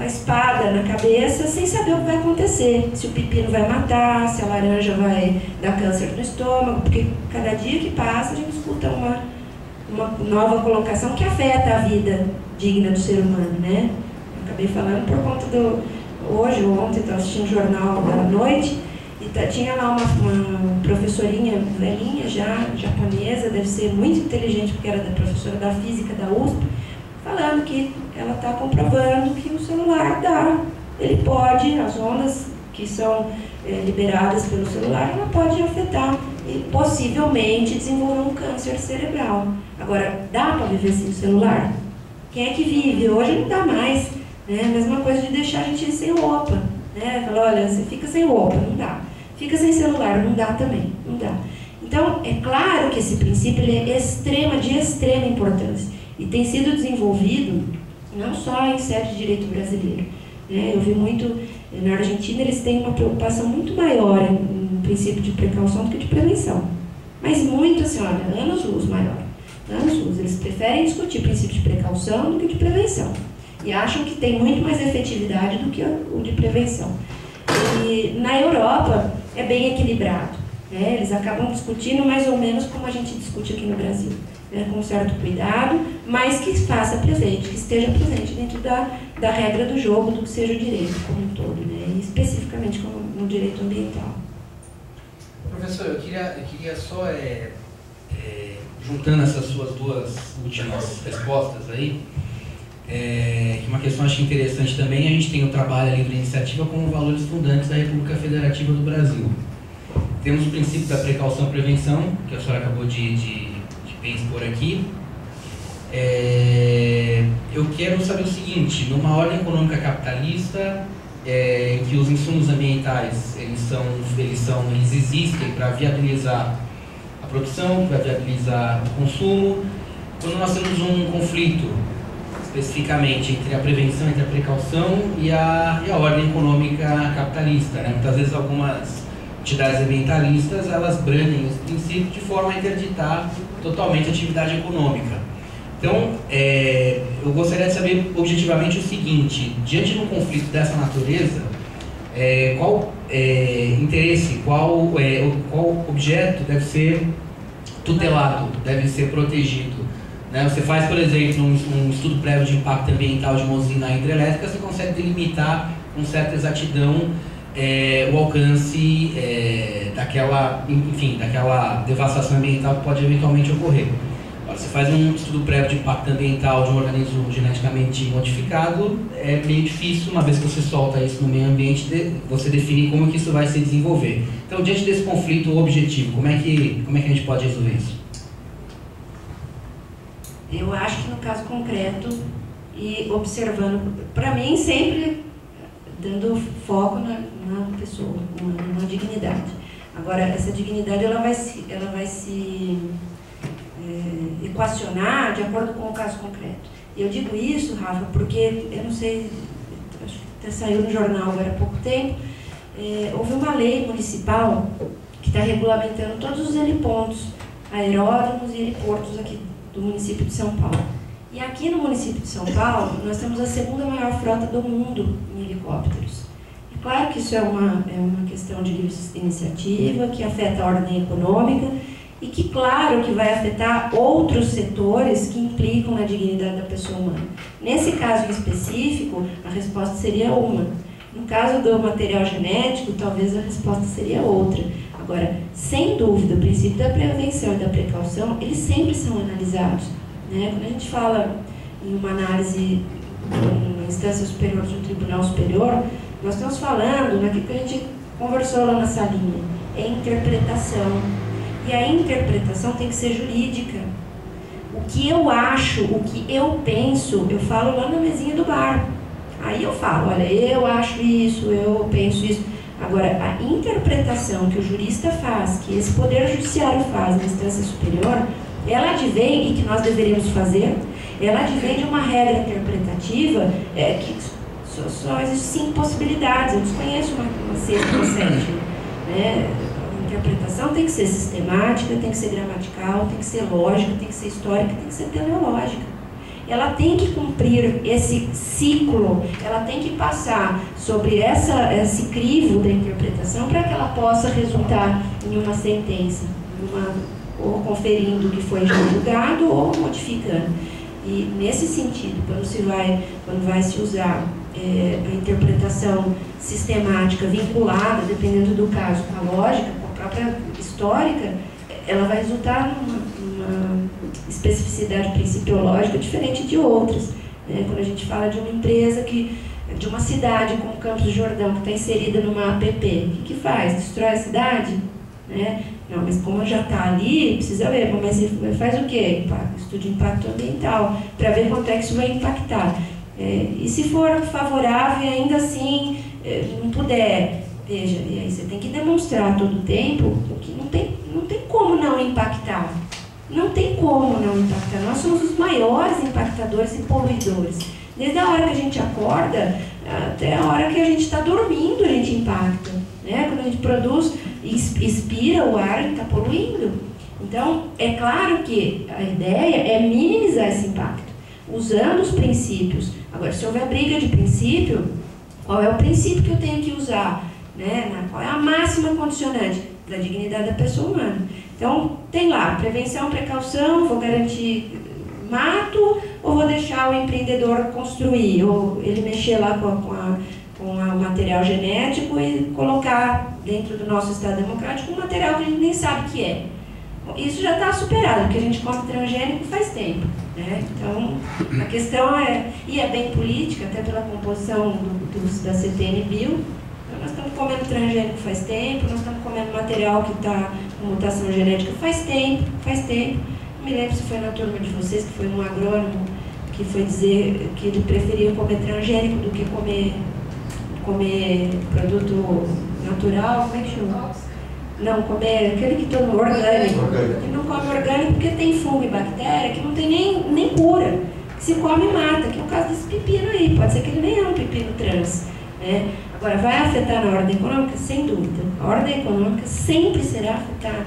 Speaker 3: a espada na cabeça sem saber o que vai acontecer. Se o pepino vai matar, se a laranja vai dar câncer no estômago, porque cada dia que passa a gente escuta uma nova colocação que afeta a vida digna do ser humano, né? Eu acabei falando por conta hoje ou ontem, estava assistindo o jornal da noite, e tinha lá uma professorinha velhinha já, japonesa, deve ser muito inteligente porque era da professora da física da USP, falando que ela está comprovando que o celular ele pode, as ondas que são liberadas pelo celular, ela pode afetar e possivelmente desenvolver um câncer cerebral. Agora, dá para viver sem o celular? Quem é que vive? Hoje não dá mais, né? A mesma coisa de deixar a gente sem roupa, né? Falar, olha, você fica sem roupa, não dá. Fica sem celular, não dá também, não dá. Então, é claro que esse princípio ele é de extrema importância e tem sido desenvolvido não só em sede de direito brasileiro, né? Eu vi muito, na Argentina eles têm uma preocupação muito maior em princípio de precaução do que de prevenção, mas muito assim, olha, anos-luz maior, anos-luz. Eles preferem discutir princípio de precaução do que de prevenção e acham que tem muito mais efetividade do que o de prevenção. E na Europa é bem equilibrado, né? Eles acabam discutindo mais ou menos como a gente discute aqui no Brasil, né? Com um certo cuidado, mas que faça presente, que esteja presente dentro da regra do jogo do que seja o direito como um todo, né? E especificamente como no direito ambiental.
Speaker 2: Professor, eu queria só, juntando essas suas duas últimas respostas aí, uma questão acho interessante também, a gente tem o trabalho, a livre iniciativa como valores fundantes da República Federativa do Brasil. Temos o princípio da precaução e prevenção, que a senhora acabou de bem expor aqui. Eu quero saber o seguinte, numa ordem econômica capitalista, em que os insumos ambientais eles existem para viabilizar a produção, para viabilizar o consumo, quando nós temos um conflito especificamente entre a prevenção, entre a precaução e a ordem econômica capitalista, né? Muitas vezes algumas entidades ambientalistas elas brandem esse princípio de forma a interditar totalmente a atividade econômica. Então, eu gostaria de saber objetivamente o seguinte: diante de um conflito dessa natureza, qual interesse, qual objeto deve ser tutelado, deve ser protegido? Né? Você faz, por exemplo, um estudo prévio de impacto ambiental de uma usina hidrelétrica, você consegue delimitar com certa exatidão o alcance daquela devastação ambiental que pode eventualmente ocorrer. Agora, você faz um estudo prévio de impacto ambiental de um organismo geneticamente modificado, é meio difícil, uma vez que você solta isso no meio ambiente, você definir como que isso vai se desenvolver. Então, diante desse conflito objetivo, como é que a gente pode resolver isso?
Speaker 3: Eu acho que no caso concreto e observando, para mim sempre dando foco na pessoa, na dignidade. Agora, essa dignidade ela vai se equacionar de acordo com o caso concreto. E eu digo isso, Rafa, porque eu não sei, acho que até saiu no jornal agora há pouco tempo, houve uma lei municipal que está regulamentando todos os helipontos, aeródromos e heliportos aqui do município de São Paulo. E aqui no município de São Paulo, nós temos a segunda maior frota do mundo em helicópteros. É claro que isso é uma questão de livre iniciativa, que afeta a ordem econômica e que, claro, que vai afetar outros setores que implicam na dignidade da pessoa humana. Nesse caso em específico, a resposta seria uma. No caso do material genético, talvez a resposta seria outra. Agora, sem dúvida, o princípio da prevenção e da precaução, eles sempre são analisados. Né? Quando a gente fala em uma análise em instância superior de um tribunal superior, nós estamos falando naquilo que a gente conversou lá na salinha, é interpretação. E a interpretação tem que ser jurídica. O que eu acho, o que eu penso, eu falo lá na mesinha do bar. Aí eu falo, olha, eu acho isso, eu penso isso. Agora, a interpretação que o jurista faz, que esse poder judiciário faz na instância superior, ela advém, e que nós deveríamos fazer, ela advém de uma regra interpretativa que só existem 5 possibilidades. Eu desconheço uma sexta ou sétima. Né? A interpretação tem que ser sistemática, tem que ser gramatical, tem que ser lógica, tem que ser histórica, tem que ser teleológica. Ela tem que cumprir esse ciclo, ela tem que passar sobre esse crivo da interpretação para que ela possa resultar em uma sentença, ou conferindo o que foi já julgado ou modificando. E nesse sentido, quando vai se usar a interpretação sistemática vinculada, dependendo do caso, com a lógica, com a própria histórica, ela vai resultar numa especificidade principiológica diferente de outras. Né? Quando a gente fala de uma empresa de uma cidade como Campos do Jordão, que está inserida numa APP, o que faz? Destrói a cidade? Né? Não, mas como já está ali, precisa ver, mas faz o quê? Estudo de impacto ambiental, para ver quanto é que isso vai impactar. E se for favorável e ainda assim não puder, veja, e aí você tem que demonstrar todo o tempo que não tem como não impactar. Não tem como não impactar. Nós somos os maiores impactadores e poluidores. Desde a hora que a gente acorda até a hora que a gente está dormindo, a gente impacta. Né? Quando a gente produz, expira o ar, a gente está poluindo. Então, é claro que a ideia é minimizar esse impacto, usando os princípios. Agora, se houver briga de princípio, qual é o princípio que eu tenho que usar? Né? Qual é a máxima condicionante? Da dignidade da pessoa humana. Então, tem lá, prevenção, precaução, vou garantir mato ou vou deixar o empreendedor construir, ou ele mexer lá com o material genético e colocar dentro do nosso Estado democrático um material que a gente nem sabe o que é. Isso já está superado, porque a gente come transgênico faz tempo. Né? Então, a questão e é bem política, até pela composição da CTN-Bio. Nós estamos comendo transgênico faz tempo, nós estamos comendo material que está com mutação genética faz tempo. Não me lembro se foi na turma de vocês, que foi um agrônomo que foi dizer que ele preferia comer transgênico do que comer produto natural, como é que chama? Não, comer aquele que toma orgânico. Ele não come orgânico porque tem fungo e bactéria que não tem nem cura, que se come e mata, que é o caso desse pepino aí, pode ser que ele nem é um pepino trans. Né? Agora, vai afetar na ordem econômica? Sem dúvida. A ordem econômica sempre será afetada.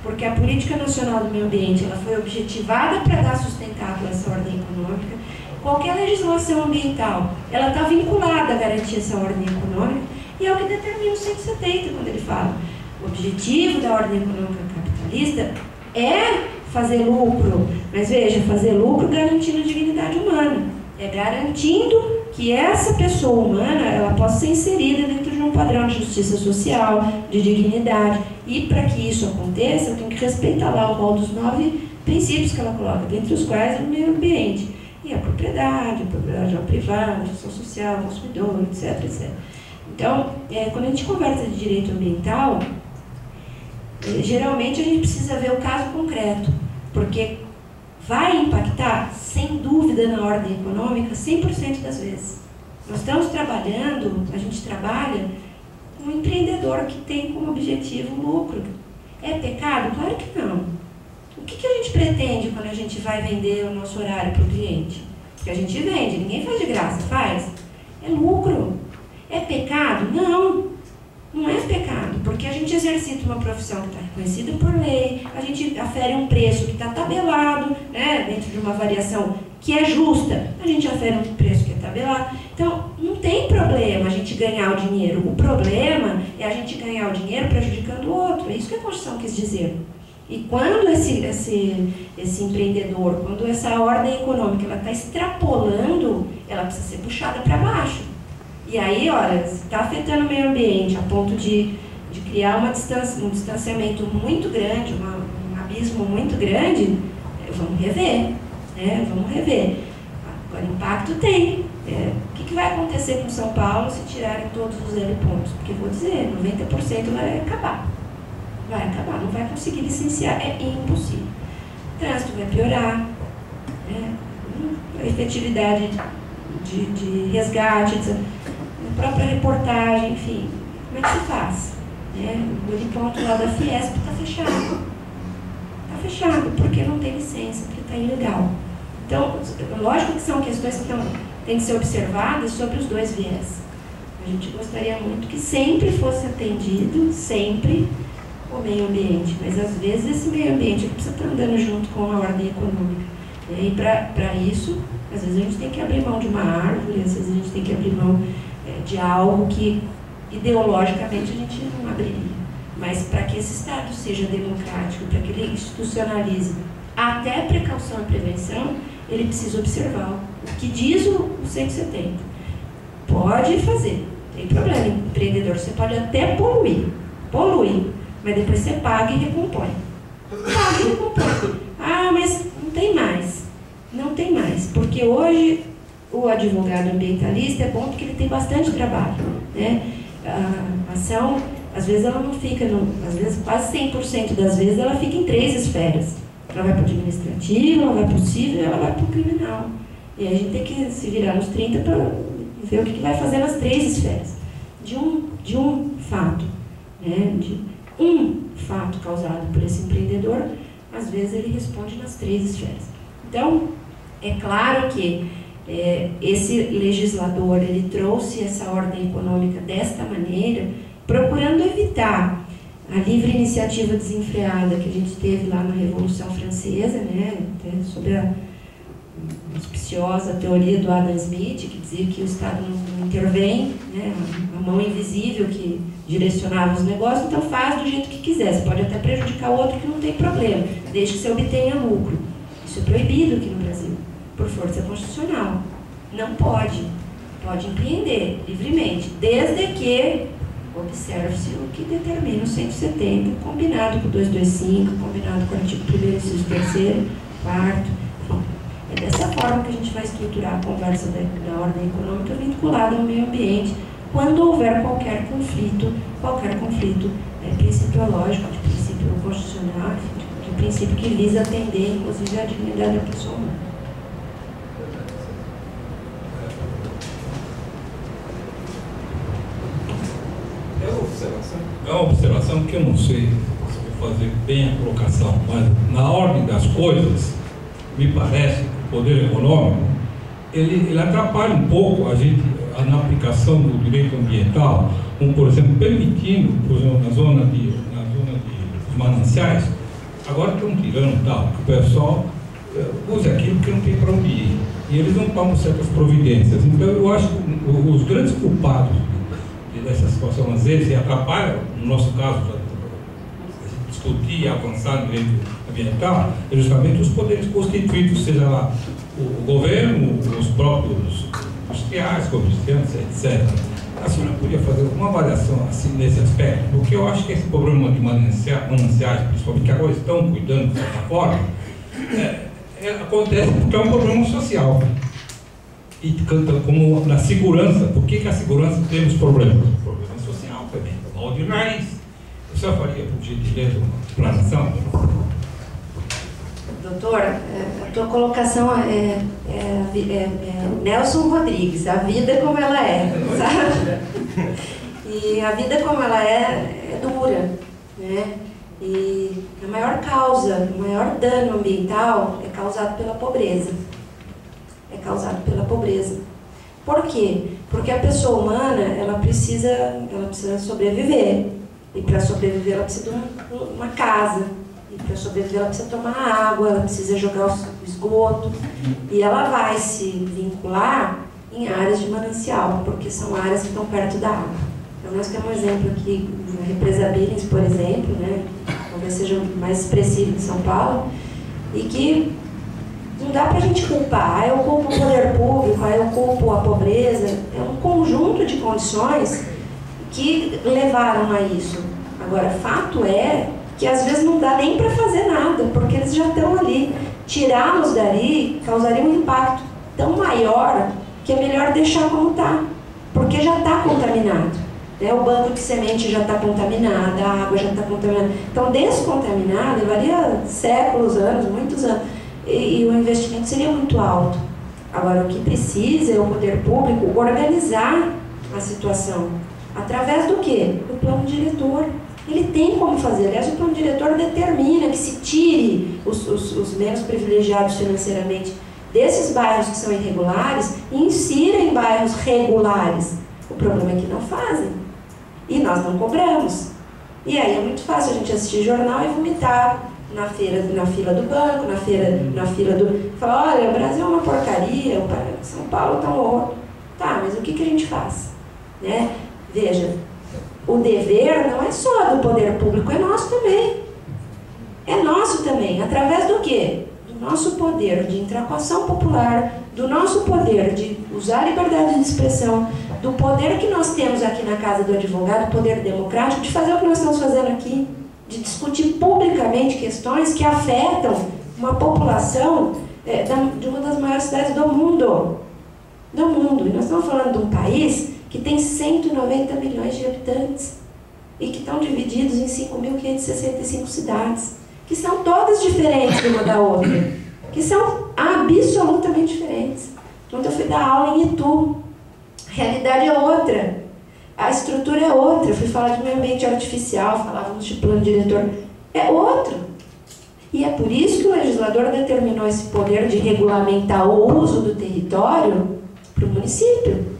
Speaker 3: porque a Política Nacional do Meio Ambiente ela foi objetivada para dar sustentável a essa ordem econômica. Qualquer legislação ambiental, ela está vinculada a garantir essa ordem econômica, e é o que determina o 170, quando ele fala. O objetivo da ordem econômica capitalista é fazer lucro, mas veja, fazer lucro garantindo a dignidade humana, é garantindo que essa pessoa humana ela possa ser inserida dentro de um padrão de justiça social, de dignidade, e para que isso aconteça, eu tenho que respeitar lá o rol dos 9 princípios que ela coloca, dentre os quais o meio ambiente, e a propriedade privada, a gestão social, consumidor, etc, etc. Então, quando a gente conversa de direito ambiental, geralmente a gente precisa ver o caso concreto, porque vai impactar, sem dúvida, na ordem econômica 100% das vezes. Nós estamos trabalhando, a gente trabalha com um empreendedor que tem como objetivo o lucro. É pecado? Claro que não. O que a gente pretende quando a gente vai vender o nosso horário para o cliente? Porque a gente vende, ninguém faz de graça, faz? É lucro. É pecado? Não. Não é pecado, porque a gente exercita uma profissão que está reconhecida por lei, a gente afere um preço que está tabelado, né, dentro de uma variação que é justa, a gente afere um preço que é tabelado. Então, não tem problema a gente ganhar o dinheiro. O problema é a gente ganhar o dinheiro prejudicando o outro. É isso que a Constituição quis dizer. E quando esse empreendedor, quando essa ordem econômica ela está extrapolando, ela precisa ser puxada para baixo. E aí, olha, se está afetando o meio ambiente a ponto de criar um distanciamento muito grande, um abismo muito grande, vamos rever, né? Vamos rever. Agora, impacto tem. O que vai acontecer com São Paulo se tirarem todos os L pontos? Porque, vou dizer, 90% vai acabar. Vai acabar, não vai conseguir licenciar, é impossível. O trânsito vai piorar, a efetividade de resgate, a própria reportagem, enfim, como é que se faz? O heliponto lá da Fiesp está fechado. Está fechado porque não tem licença, porque está ilegal. Então, lógico que são questões que têm que ser observadas sobre os dois viés. A gente gostaria muito que sempre fosse atendido, sempre, o meio ambiente, mas às vezes esse meio ambiente precisa estar andando junto com a ordem econômica. E para isso, às vezes a gente tem que abrir mão de uma árvore, às vezes a gente tem que abrir mão de algo que ideologicamente a gente não abriria. Mas para que esse Estado seja democrático, para que ele institucionalize até precaução e prevenção, ele precisa observar o que diz o 170. Pode fazer, tem problema, empreendedor, você pode até polui, mas depois você paga e recompõe. Paga e recompõe. Ah, mas não tem mais. Não tem mais, porque hoje o advogado ambientalista é bom porque ele tem bastante trabalho, né? A ação, às vezes ela não fica, às vezes quase 100% das vezes ela fica em 3 esferas. Ela vai para o administrativo, ela vai para o civil e ela vai para o criminal. E aí a gente tem que se virar nos 30 para ver o que vai fazer nas 3 esferas. De um fato, né? De um fato causado por esse empreendedor, às vezes ele responde nas 3 esferas. Então, é claro que esse legislador, ele trouxe essa ordem econômica desta maneira, procurando evitar a livre iniciativa desenfreada que a gente teve lá na Revolução Francesa, né, sobre a auspiciosa teoria do Adam Smith, que dizia que o Estado não intervém, né, a mão invisível que direcionava os negócios, então faz do jeito que quiser. Você pode até prejudicar o outro que não tem problema, desde que você obtenha lucro. Isso é proibido aqui no Brasil, por força constitucional. Não pode. Pode empreender livremente, desde que observe-se o que determina o 170, combinado com o 225, combinado com o artigo 1º, inciso 3º, 4º, enfim. É dessa forma que a gente vai estruturar a conversa da ordem econômica vinculada ao meio ambiente, quando houver qualquer conflito principiológico, de princípio constitucional, de princípio que visa atender, inclusive, a dignidade da pessoa humana.
Speaker 5: É uma observação que eu não sei se vou fazer bem a colocação, mas na ordem das coisas, me parece que o poder econômico, ele atrapalha um pouco a gente na aplicação do direito ambiental, como, por exemplo, permitindo, por exemplo, na zona dos mananciais, Agora estão tirando tal, que o pessoal usa aquilo que não tem para onde ir. E eles não tomam certas providências. Então eu acho que os grandes culpados dessa situação, às vezes, e atrapalha, no nosso caso, discutir e avançar no direito ambiental, é justamente os poderes constituídos, seja lá o governo, os próprios industriais, comerciantes, etc. A senhora podia fazer uma avaliação assim, nesse aspecto, porque eu acho que esse problema de mananciais, principalmente que agora estão cuidando de certa forma, acontece porque é um problema social. E como na segurança, por que a segurança temos problemas? Problema social também, mal de raiz. O senhor faria, por gentileza, uma explanação?
Speaker 3: Doutor, a tua colocação é Nelson Rodrigues, a vida como ela é, sabe? E a vida como ela é dura, né? E a maior causa, o maior dano ambiental é causado pela pobreza. É causado pela pobreza. Por quê? Porque a pessoa humana, ela precisa sobreviver. E para sobreviver ela precisa de uma casa. E para sobreviver ela precisa tomar água, ela precisa jogar o esgoto. E ela vai se vincular em áreas de manancial, porque são áreas que estão perto da água. Então nós temos um exemplo aqui, na Represa Billings, por exemplo, né? Talvez seja o mais expressivo de São Paulo, e que não dá para a gente culpar, eu culpo o poder público, eu culpo a pobreza, é um conjunto de condições que levaram a isso. Agora, fato é que às vezes não dá nem para fazer nada, porque eles já estão ali. Tirá-los dali causaria um impacto tão maior que é melhor deixar como está, porque já está contaminado. Né? O banco de semente já está contaminado, a água já está contaminada. Então, descontaminar levaria séculos, anos, muitos anos. E o investimento seria muito alto. Agora, o que precisa é o poder público organizar a situação. Através do quê? Do plano diretor. Ele tem como fazer. Aliás, o plano diretor determina que se tire os menos privilegiados financeiramente desses bairros que são irregulares e insira em bairros regulares. O problema é que não fazem. E nós não cobramos. E aí é muito fácil a gente assistir jornal e vomitar na fila do banco, na fila do... Falar, olha, o Brasil é uma porcaria, São Paulo está um horror. Tá, mas o que a gente faz? Né? Veja, o dever não é só do poder público, é nosso também. É nosso também. Através do quê? Do nosso poder de intratuação popular, do nosso poder de usar a liberdade de expressão, do poder que nós temos aqui na Casa do Advogado, poder democrático, de fazer o que nós estamos fazendo aqui, de discutir publicamente questões que afetam uma população de uma das maiores cidades do mundo. Do mundo. E nós estamos falando de um país que tem 190 milhões de habitantes e que estão divididos em 5.565 cidades, que são todas diferentes uma da outra, que são absolutamente diferentes. Quando eu fui dar aula em Itu, a realidade é outra, a estrutura é outra. Eu fui falar de meio ambiente artificial, falávamos de plano diretor, é outro. E é por isso que o legislador determinou esse poder de regulamentar o uso do território para o município.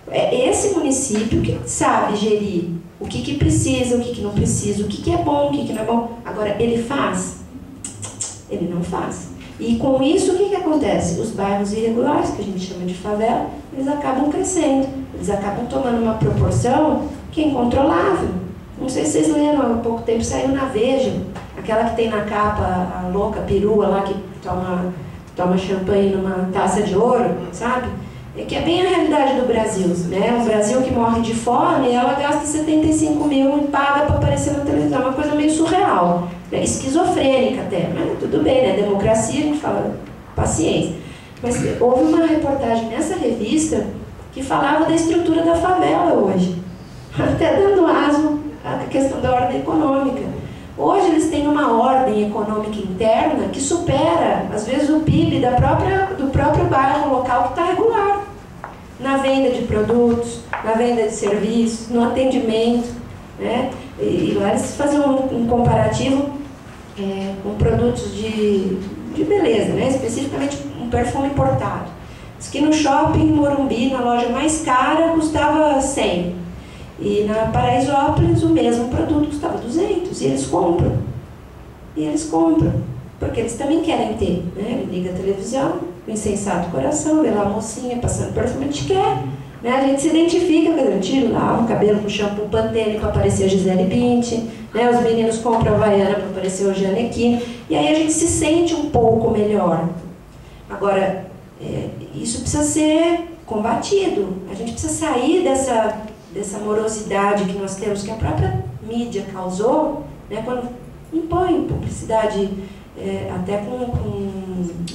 Speaker 3: É esse município que sabe gerir o que precisa, o que não precisa, o que é bom, o que não é bom. Agora, ele faz? Ele não faz. E com isso, o que acontece? Os bairros irregulares, que a gente chama de favela, eles acabam crescendo, eles acabam tomando uma proporção que é incontrolável. Não sei se vocês leram, há pouco tempo saiu na Veja, aquela que tem na capa a louca perua lá que toma champanhe numa taça de ouro, sabe? Que é bem a realidade do Brasil, né? O Brasil que morre de fome, ela gasta 75 mil e paga para aparecer na televisão, uma coisa meio surreal, né? Esquizofrênica até, mas tudo bem, né? Democracia, a gente fala, paciência. Mas houve uma reportagem nessa revista que falava da estrutura da favela hoje, até dando asmo à questão da ordem econômica. Hoje eles têm uma ordem econômica interna que supera, às vezes, o PIB do próprio bairro local que está regular. Na venda de produtos, na venda de serviços, no atendimento. Né? E lá eles faziam um comparativo com produtos de beleza, né? Especificamente um perfume importado. Diz que no shopping Morumbi, na loja mais cara, custava 100. E na Paraisópolis o mesmo produto custava 200, e eles compram. e eles compram, porque eles também querem ter, né? Ele liga a televisão, o insensato coração, vê lá a mocinha passando perfume, a gente quer, né? A gente se identifica, eu tiro lá o cabelo com shampoo Pantene para aparecer a Gisele Bündchen, né? Os meninos compram a Havaiana para aparecer o Gianecchini, e aí a gente se sente um pouco melhor. Agora, isso precisa ser combatido, a gente precisa sair dessa morosidade que nós temos, que a própria mídia causou, né? Quando impõe publicidade até com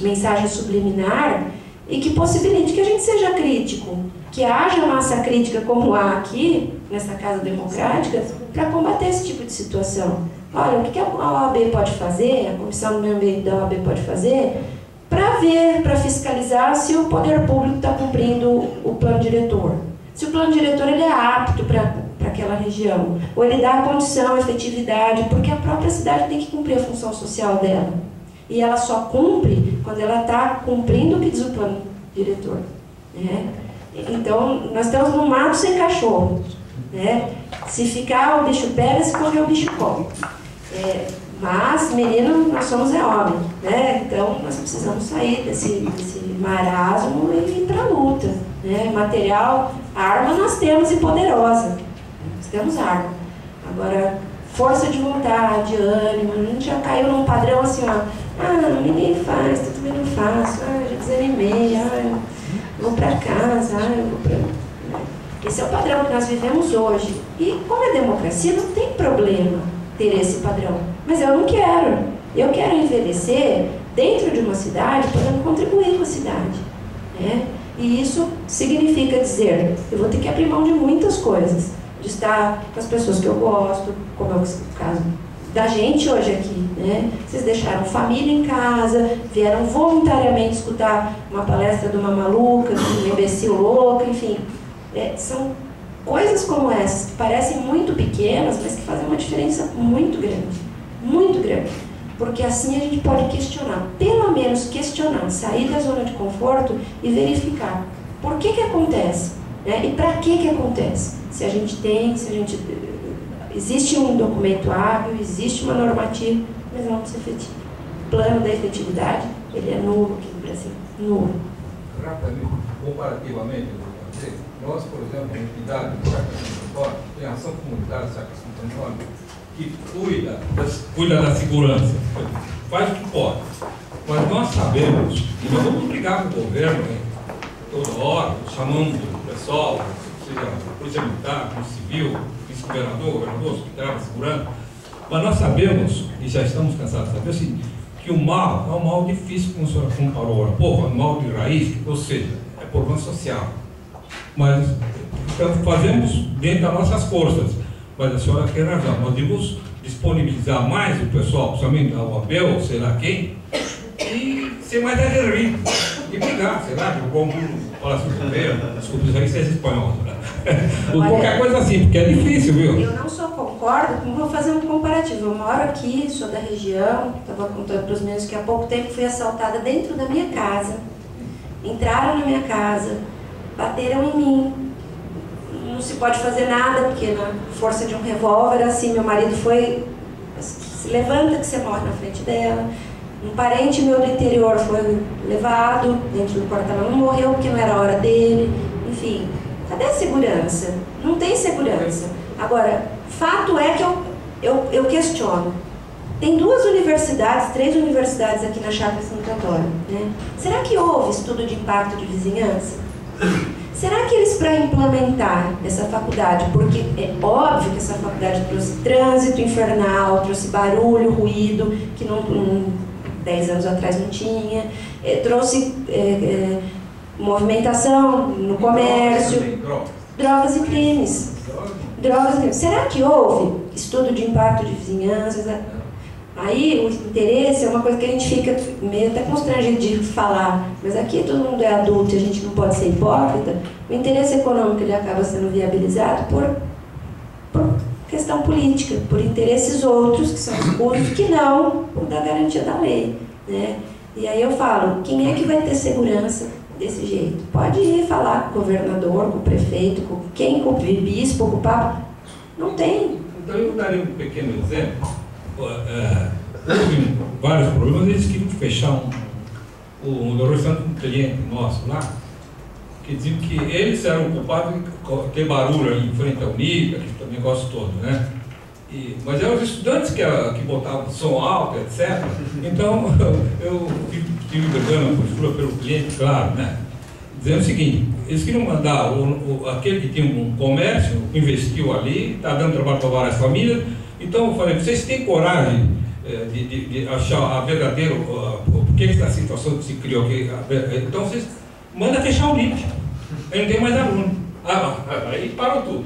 Speaker 3: mensagem subliminar, e que possibilite que a gente seja crítico, que haja massa crítica como há aqui, nessa Casa Democrática, para combater esse tipo de situação. Olha, o que a OAB pode fazer, a Comissão do Meio Ambiente da OAB pode fazer, para ver, para fiscalizar se o poder público está cumprindo o plano diretor. Se o plano diretor ele é apto para aquela região, ou ele dá a condição, a efetividade, porque a própria cidade tem que cumprir a função social dela. E ela só cumpre quando ela está cumprindo o que diz o plano diretor, né? Então, nós estamos num mato sem cachorro, né? Se ficar, o bicho pega, se correr, o bicho come. Mas, menino, nós somos homem, né? Então, nós precisamos sair desse marasmo e ir para a luta, né? Material, arma nós temos e poderosa. Nós temos arma. Agora, força de vontade, ânimo, a gente já caiu num padrão assim, ó. Ninguém faz, eu também não faço. Já desanimei, eu vou para casa, eu vou para... Esse é o padrão que nós vivemos hoje. E como é democracia, não tem problema ter esse padrão. Mas eu não quero. Eu quero envelhecer dentro de uma cidade, podendo contribuir com a cidade, né? E isso significa dizer, eu vou ter que abrir mão de muitas coisas, de estar com as pessoas que eu gosto, como é o caso da gente hoje aqui, né? Vocês deixaram família em casa, vieram voluntariamente escutar uma palestra de uma maluca, de uma imbecil louca, enfim. São coisas como essas, que parecem muito pequenas, mas que fazem uma diferença muito grande. Porque assim a gente pode questionar, pelo menos questionar, sair da zona de conforto e verificar por que acontece, né? E para que acontece. Se a gente existe um documento hábil, existe uma normativa, mas não se efetiva. O plano da efetividade, ele é nulo aqui no Brasil, nulo.
Speaker 5: Rapidamente, comparativamente, nós, por exemplo, a entidade do Sacra Santo Antônio, tem a ação comunitária do Sacra Santo Antônio, que cuida da segurança, faz o que pode. Mas nós sabemos, e nós vamos brigar com o governo, né, toda hora, chamando o pessoal, seja a Polícia Militar, a Polícia Civil, vice-governador, governador, secretário de segurança, mas nós sabemos, e já estamos cansados de saber, assim, que o mal é um mal difícil, como a senhora comparou agora, porra, um mal de raiz, ou seja, é problema social. Mas então, fazemos dentro das nossas forças. Mas a senhora tem razão, nós devemos disponibilizar mais o pessoal, principalmente a OAB, ou sei lá quem, e ser mais aguerrido, e brigar, sei lá, como fala assim, desculpa, isso aí vocês espanhóis, né? Ou qualquer coisa assim, porque é difícil, viu?
Speaker 3: Eu não só concordo, como vou fazer um comparativo. Eu moro aqui, sou da região, estava contando para os meninos que há pouco tempo fui assaltada dentro da minha casa. Entraram na minha casa, bateram em mim. Não se pode fazer nada, porque na força de um revólver, assim, meu marido foi... Se levanta que você morre na frente dela. Um parente meu do interior foi levado dentro do quartel, não morreu porque não era a hora dele. Enfim, cadê a segurança? Não tem segurança. Agora, fato é que eu questiono. Tem 2 universidades, 3 universidades aqui na Chácara Santo Antônio, né? Será que houve estudo de impacto de vizinhança? Será que eles, para implementar essa faculdade, porque é óbvio que essa faculdade trouxe trânsito infernal, trouxe barulho, ruído, que 10 anos atrás não tinha, trouxe movimentação no comércio, drogas e crimes. Será que houve estudo de impacto de vizinhança? Aí o interesse é uma coisa que a gente fica meio até constrangido de falar, mas aqui todo mundo é adulto e a gente não pode ser hipócrita. O interesse econômico ele acaba sendo viabilizado por questão política, por interesses outros, que são escusos, que não o da garantia da lei, né? E aí eu falo, quem é que vai ter segurança desse jeito? Pode ir falar com o governador, com o prefeito, com quem, com o bispo, com o papa. Não tem.
Speaker 5: Então eu daria um pequeno exemplo. houve vários problemas, eles queriam fechar um restaurante com um cliente nosso lá, que diziam que eles eram culpados de ter barulho em frente ao NIP, aquele negócio todo, né? Mas eram os estudantes que botavam som alto, etc. Então, eu tive brigando a postura pelo cliente, claro, né? Dizendo o seguinte, eles queriam mandar aquele que tinha um comércio, investiu ali, está dando trabalho para várias famílias. Então eu falei, vocês têm coragem de achar a verdadeira, por que essa situação que se criou aqui? Então vocês mandam fechar o NIP. Aí não tem mais aluno. Aí parou tudo.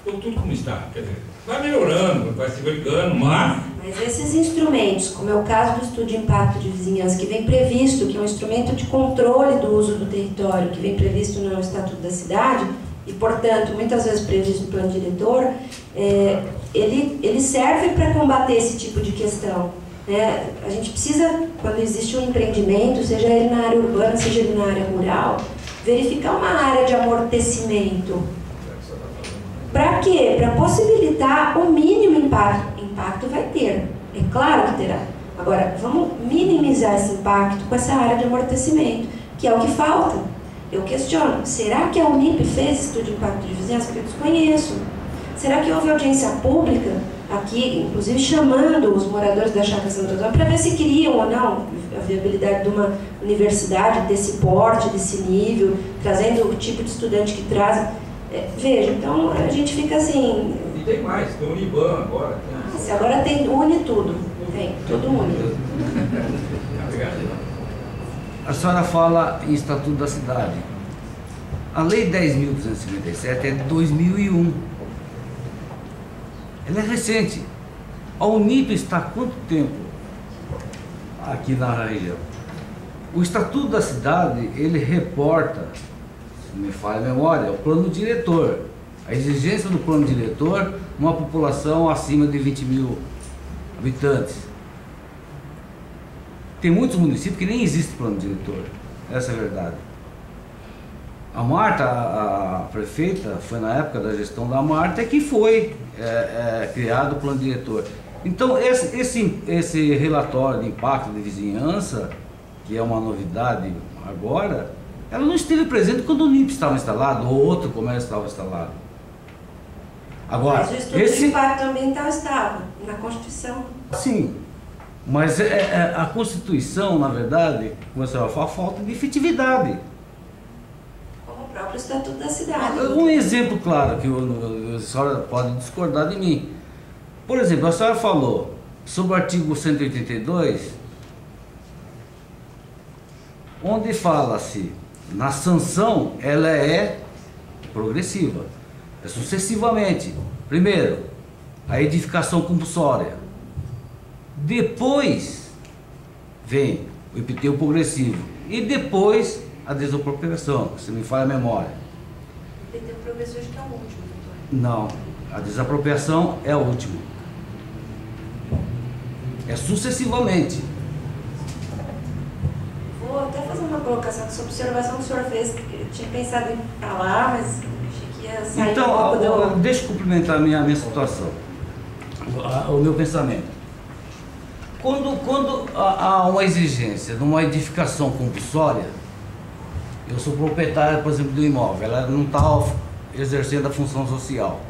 Speaker 5: Ficou tudo como está. Quer dizer, vai melhorando, vai se brigando, mas
Speaker 3: esses instrumentos, como é o caso do estudo de impacto de vizinhança, que vem previsto, que é um instrumento de controle do uso do território, que vem previsto no Estatuto da Cidade, e, portanto, muitas vezes previsto no plano diretor, ele serve para combater esse tipo de questão. Né? A gente precisa, quando existe um empreendimento, seja ele na área urbana, seja ele na área rural, verificar uma área de amortecimento. Para quê? Para possibilitar o mínimo impacto. Impacto vai ter, é claro que terá. Agora, vamos minimizar esse impacto com essa área de amortecimento, que é o que falta. Eu questiono, será que a Unip fez estudo de impacto de vizinhança? Porque eu desconheço. Será que houve audiência pública aqui, inclusive chamando os moradores da Chácara Santo Antônio para ver se queriam ou não a viabilidade de uma universidade desse porte, desse nível, trazendo o tipo de estudante que traz? Veja, então a gente fica assim...
Speaker 5: E tem mais, tem o Uniban agora.
Speaker 3: Agora une tudo, tem, tudo une.
Speaker 6: A senhora fala em Estatuto da Cidade. A Lei 10.257 é de 2001. Ela é recente. A Unip está há quanto tempo aqui na região? O Estatuto da Cidade, ele reporta, se me falha a memória, o plano diretor. A exigência do plano diretor, uma população acima de 20 mil habitantes. Tem muitos municípios que nem existe plano diretor, essa é a verdade. A Marta, a prefeita, foi na época da gestão da Marta que foi criado o plano diretor. Então esse relatório de impacto de vizinhança, que é uma novidade agora, ela não esteve presente quando o NIP estava instalado ou outro comércio estava instalado. Agora,
Speaker 3: mas o estudo de impacto ambiental estava na Constituição.
Speaker 6: Sim, mas a Constituição, na verdade, como você vai falar, falta de efetividade.
Speaker 3: Como o próprio Estatuto da Cidade.
Speaker 6: Um exemplo claro, que a senhora pode discordar de mim. Por exemplo, a senhora falou sobre o artigo 182, onde fala-se, na sanção, ela é progressiva. É sucessivamente. Primeiro, a edificação compulsória. Depois vem o IPTU progressivo. E depois a desapropriação, se me falha a memória.
Speaker 3: O IPTU progressivo acho que é o último.
Speaker 6: Não, a desapropriação é o último. É sucessivamente.
Speaker 3: Vou até fazer uma colocação sobre a observação que o senhor fez. Eu tinha pensado em falar, mas...
Speaker 6: Então, deixa eu complementar a minha situação, o meu pensamento. Quando há uma exigência de uma edificação compulsória, eu sou proprietário, por exemplo, do imóvel, ela não está exercendo a função social.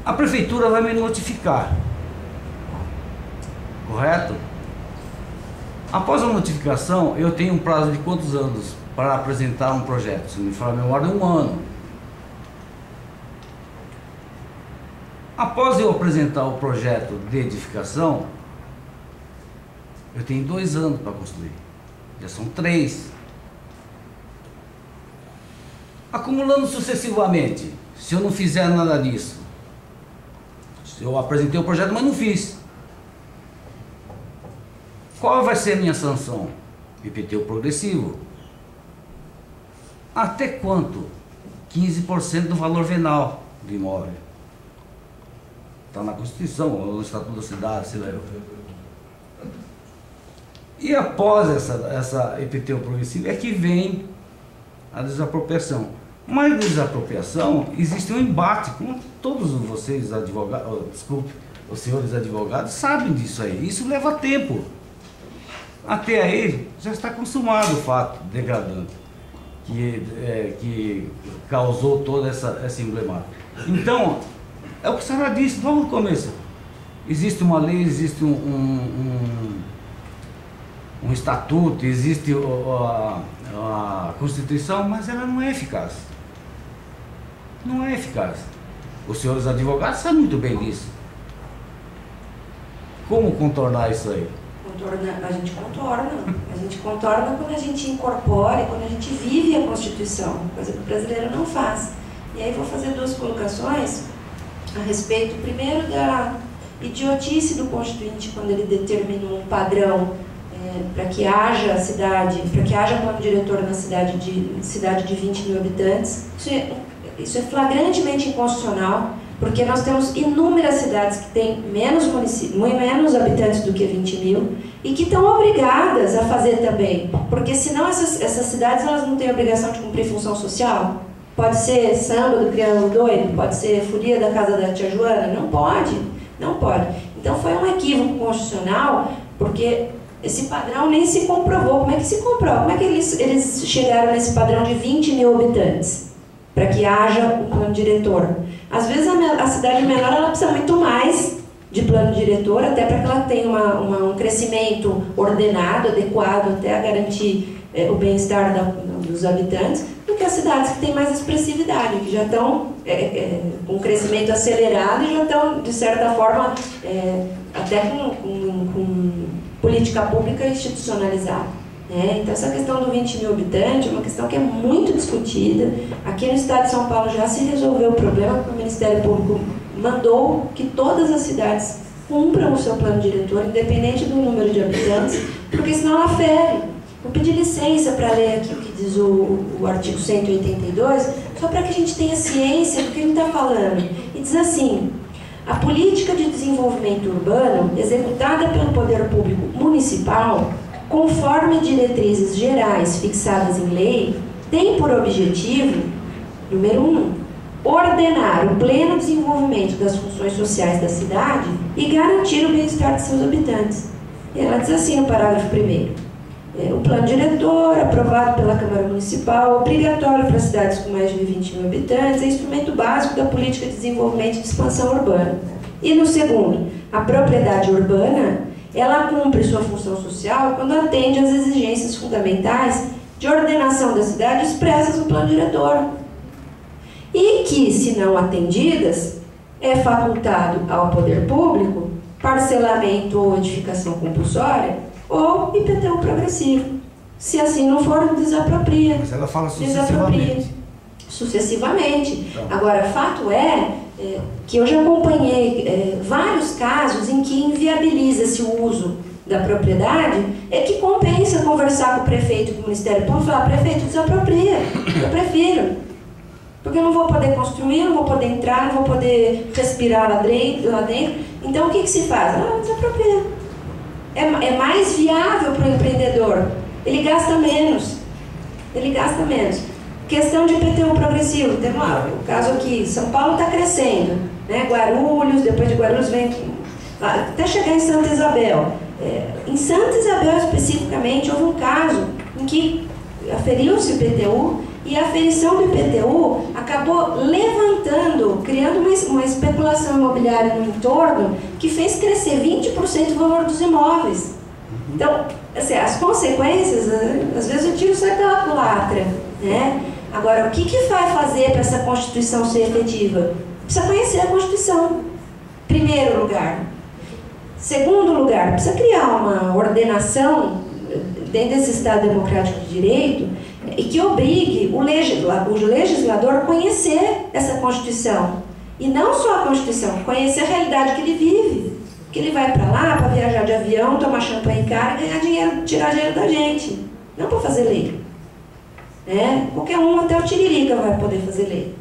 Speaker 6: A prefeitura vai me notificar, correto? Após a notificação, eu tenho um prazo de quantos anos para apresentar um projeto? Se me falar a memória, 1 ano. Após eu apresentar o projeto de edificação, eu tenho 2 anos para construir. Já são 3. Acumulando sucessivamente, se eu não fizer nada disso, se eu apresentei o projeto, mas não fiz, qual vai ser a minha sanção? IPTU progressivo. Até quanto? 15% do valor venal do imóvel. Está na Constituição, no Estatuto da Cidade, se lembra. E após essa IPTU progressiva é que vem a desapropriação. Mas desapropriação, existe um embate, como todos vocês advogados, desculpe, os senhores advogados sabem disso aí. Isso leva tempo. Até aí já está consumado o fato degradante que causou toda essa emblemática. Então, é o que a senhora disse logo no começo. Existe uma lei, existe um estatuto, existe a Constituição, mas ela não é eficaz. Não é eficaz. Os senhores advogados sabem muito bem disso. Como contornar isso aí?
Speaker 3: A gente contorna. A gente contorna quando a gente incorpora e quando a gente vive a Constituição, coisa que o brasileiro não faz. E aí vou fazer duas colocações a respeito, primeiro, da idiotice do Constituinte quando ele determina um padrão para que haja plano diretor na cidade de 20 mil habitantes. Isso é flagrantemente inconstitucional, porque nós temos inúmeras cidades que têm menos habitantes do que 20 mil e que estão obrigadas a fazer também, porque senão essas cidades elas não têm obrigação de cumprir função social. Pode ser samba do Crioulo Doido, pode ser folia da casa da tia Joana, não pode, não pode. Então foi um equívoco constitucional, porque esse padrão nem se comprovou. Como é que se comprova? Como é que eles chegaram nesse padrão de 20 mil habitantes para que haja um plano diretor? Às vezes a cidade menor ela precisa muito mais de plano diretor, até para que ela tenha um crescimento ordenado, adequado, até a garantir o bem-estar dos habitantes, do que as cidades que têm mais expressividade, que já estão com um crescimento acelerado e já estão, de certa forma, até com política pública institucionalizada. Então essa questão do 20 mil habitantes é uma questão que é muito discutida. Aqui no estado de São Paulo já se resolveu o problema, porque o Ministério Público mandou que todas as cidades cumpram o seu plano diretor, independente do número de habitantes, porque senão ela fere. Vou pedir licença para ler aqui o que diz o artigo 182, só para que a gente tenha ciência do que ele está falando. E diz assim: a política de desenvolvimento urbano executada pelo poder público municipal, conforme diretrizes gerais fixadas em lei, tem por objetivo, número 1, ordenar o pleno desenvolvimento das funções sociais da cidade e garantir o bem-estar de seus habitantes. E ela diz assim no parágrafo 1º: o plano diretor, aprovado pela Câmara Municipal, obrigatório para cidades com mais de 20 mil habitantes, é instrumento básico da política de desenvolvimento e de expansão urbana. E no segundo, a propriedade urbana, ela cumpre sua função social quando atende às exigências fundamentais de ordenação da cidade expressas no plano diretor. E que, se não atendidas, é facultado ao poder público parcelamento ou edificação compulsória ou IPTU progressivo. Se assim não for, desapropria.
Speaker 6: Mas ela fala sucessivamente.
Speaker 3: Sucessivamente. Então. Agora, fato é que eu já acompanhei vários casos em que inviabiliza-se o uso da propriedade, que compensa conversar com o prefeito, com o Ministério Público, e falar: prefeito, desapropria, eu prefiro. Porque eu não vou poder construir, não vou poder entrar, não vou poder respirar lá dentro. Então, o que se faz? Desapropria. É mais viável para o empreendedor. Ele gasta menos. Questão de IPTU progressivo. Tem o caso aqui, São Paulo está crescendo, né? Guarulhos, depois de Guarulhos vem até chegar em Santa Isabel. Em Santa Isabel, especificamente, houve um caso em que aferiu-se o IPTU e a aferição do IPTU acabou levantando, criando uma especulação imobiliária no entorno que fez crescer 20% o valor dos imóveis. Então, assim, as consequências, às vezes o tiro sai pela culatra, né? Agora, o que vai fazer para essa Constituição ser efetiva? Precisa conhecer a Constituição, primeiro lugar. Segundo lugar, precisa criar uma ordenação dentro desse Estado Democrático de Direito e que obrigue o legislador a conhecer essa Constituição. E não só a Constituição, conhecer a realidade que ele vive. Que ele vai para lá para viajar de avião, tomar champanhe caro e ganhar dinheiro, tirar dinheiro da gente. Não para fazer lei. Qualquer um, até o Tiririca, vai poder fazer lei.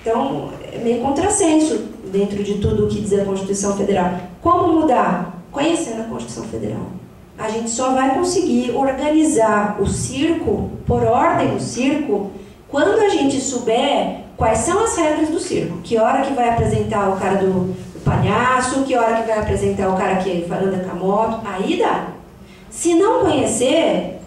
Speaker 3: Então, é meio contrassenso dentro de tudo o que diz a Constituição Federal. Como mudar? Conhecendo a Constituição Federal. A gente só vai conseguir organizar o circo, por ordem do circo, Quando a gente souber quais são as regras do circo, que hora que vai apresentar o cara do palhaço, que hora que vai apresentar o cara que anda com a moto, aí dá. Se não conhecer,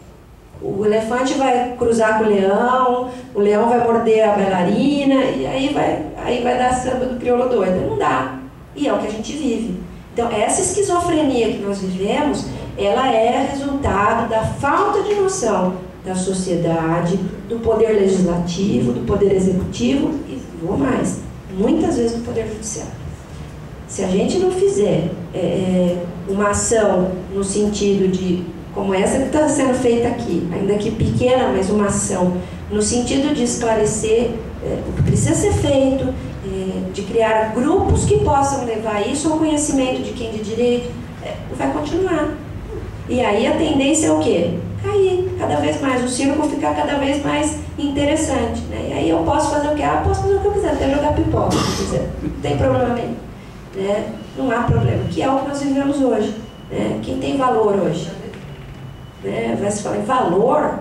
Speaker 3: o elefante vai cruzar com o leão vai morder a bailarina, e aí vai dar samba do crioulo doido. Não dá. E é o que a gente vive. Então, essa esquizofrenia que nós vivemos, ela é resultado da falta de noção da sociedade, do poder legislativo, do poder executivo e, vou mais, muitas vezes do poder judiciário. Se a gente não fizer uma ação no sentido de, como essa que está sendo feita aqui, ainda que pequena, mas uma ação, no sentido de esclarecer o que precisa ser feito, de criar grupos que possam levar isso ao conhecimento de quem de direito, vai continuar. E aí a tendência é o quê? Cair cada vez mais, o circo ficar cada vez mais interessante, né? E aí eu posso fazer o quê? Posso fazer o que eu quiser, até jogar pipoca se quiser, não tem problema nenhum, né? Não há problema, que é o que nós vivemos hoje, né? Quem tem valor hoje, né? Vai se falar em valor,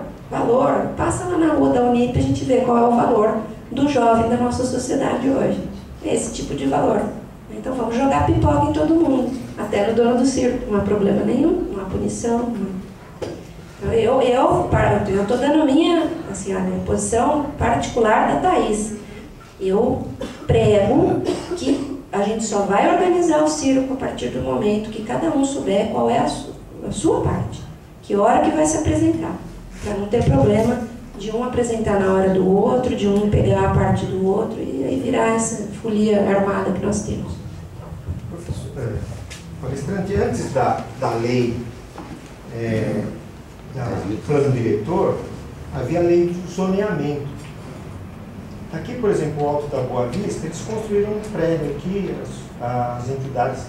Speaker 3: passa lá na rua da Unip e a gente vê qual é o valor do jovem da nossa sociedade hoje, esse tipo de valor. Então vamos jogar pipoca em todo mundo, até no dono do circo, não há problema nenhum, não há punição. Eu estou dando minha posição particular da Thaís. Eu prego que a gente só vai organizar o circo a partir do momento que cada um souber qual é a sua parte, que hora que vai se apresentar, para não ter problema de um apresentar na hora do outro, de um pegar a parte do outro e aí virar essa folia armada que nós temos.
Speaker 7: Professor, palestrante, antes da lei do plano diretor, havia a lei do zoneamento. Aqui, por exemplo, o Alto da Boa Vista, eles construíram um prédio aqui, as entidades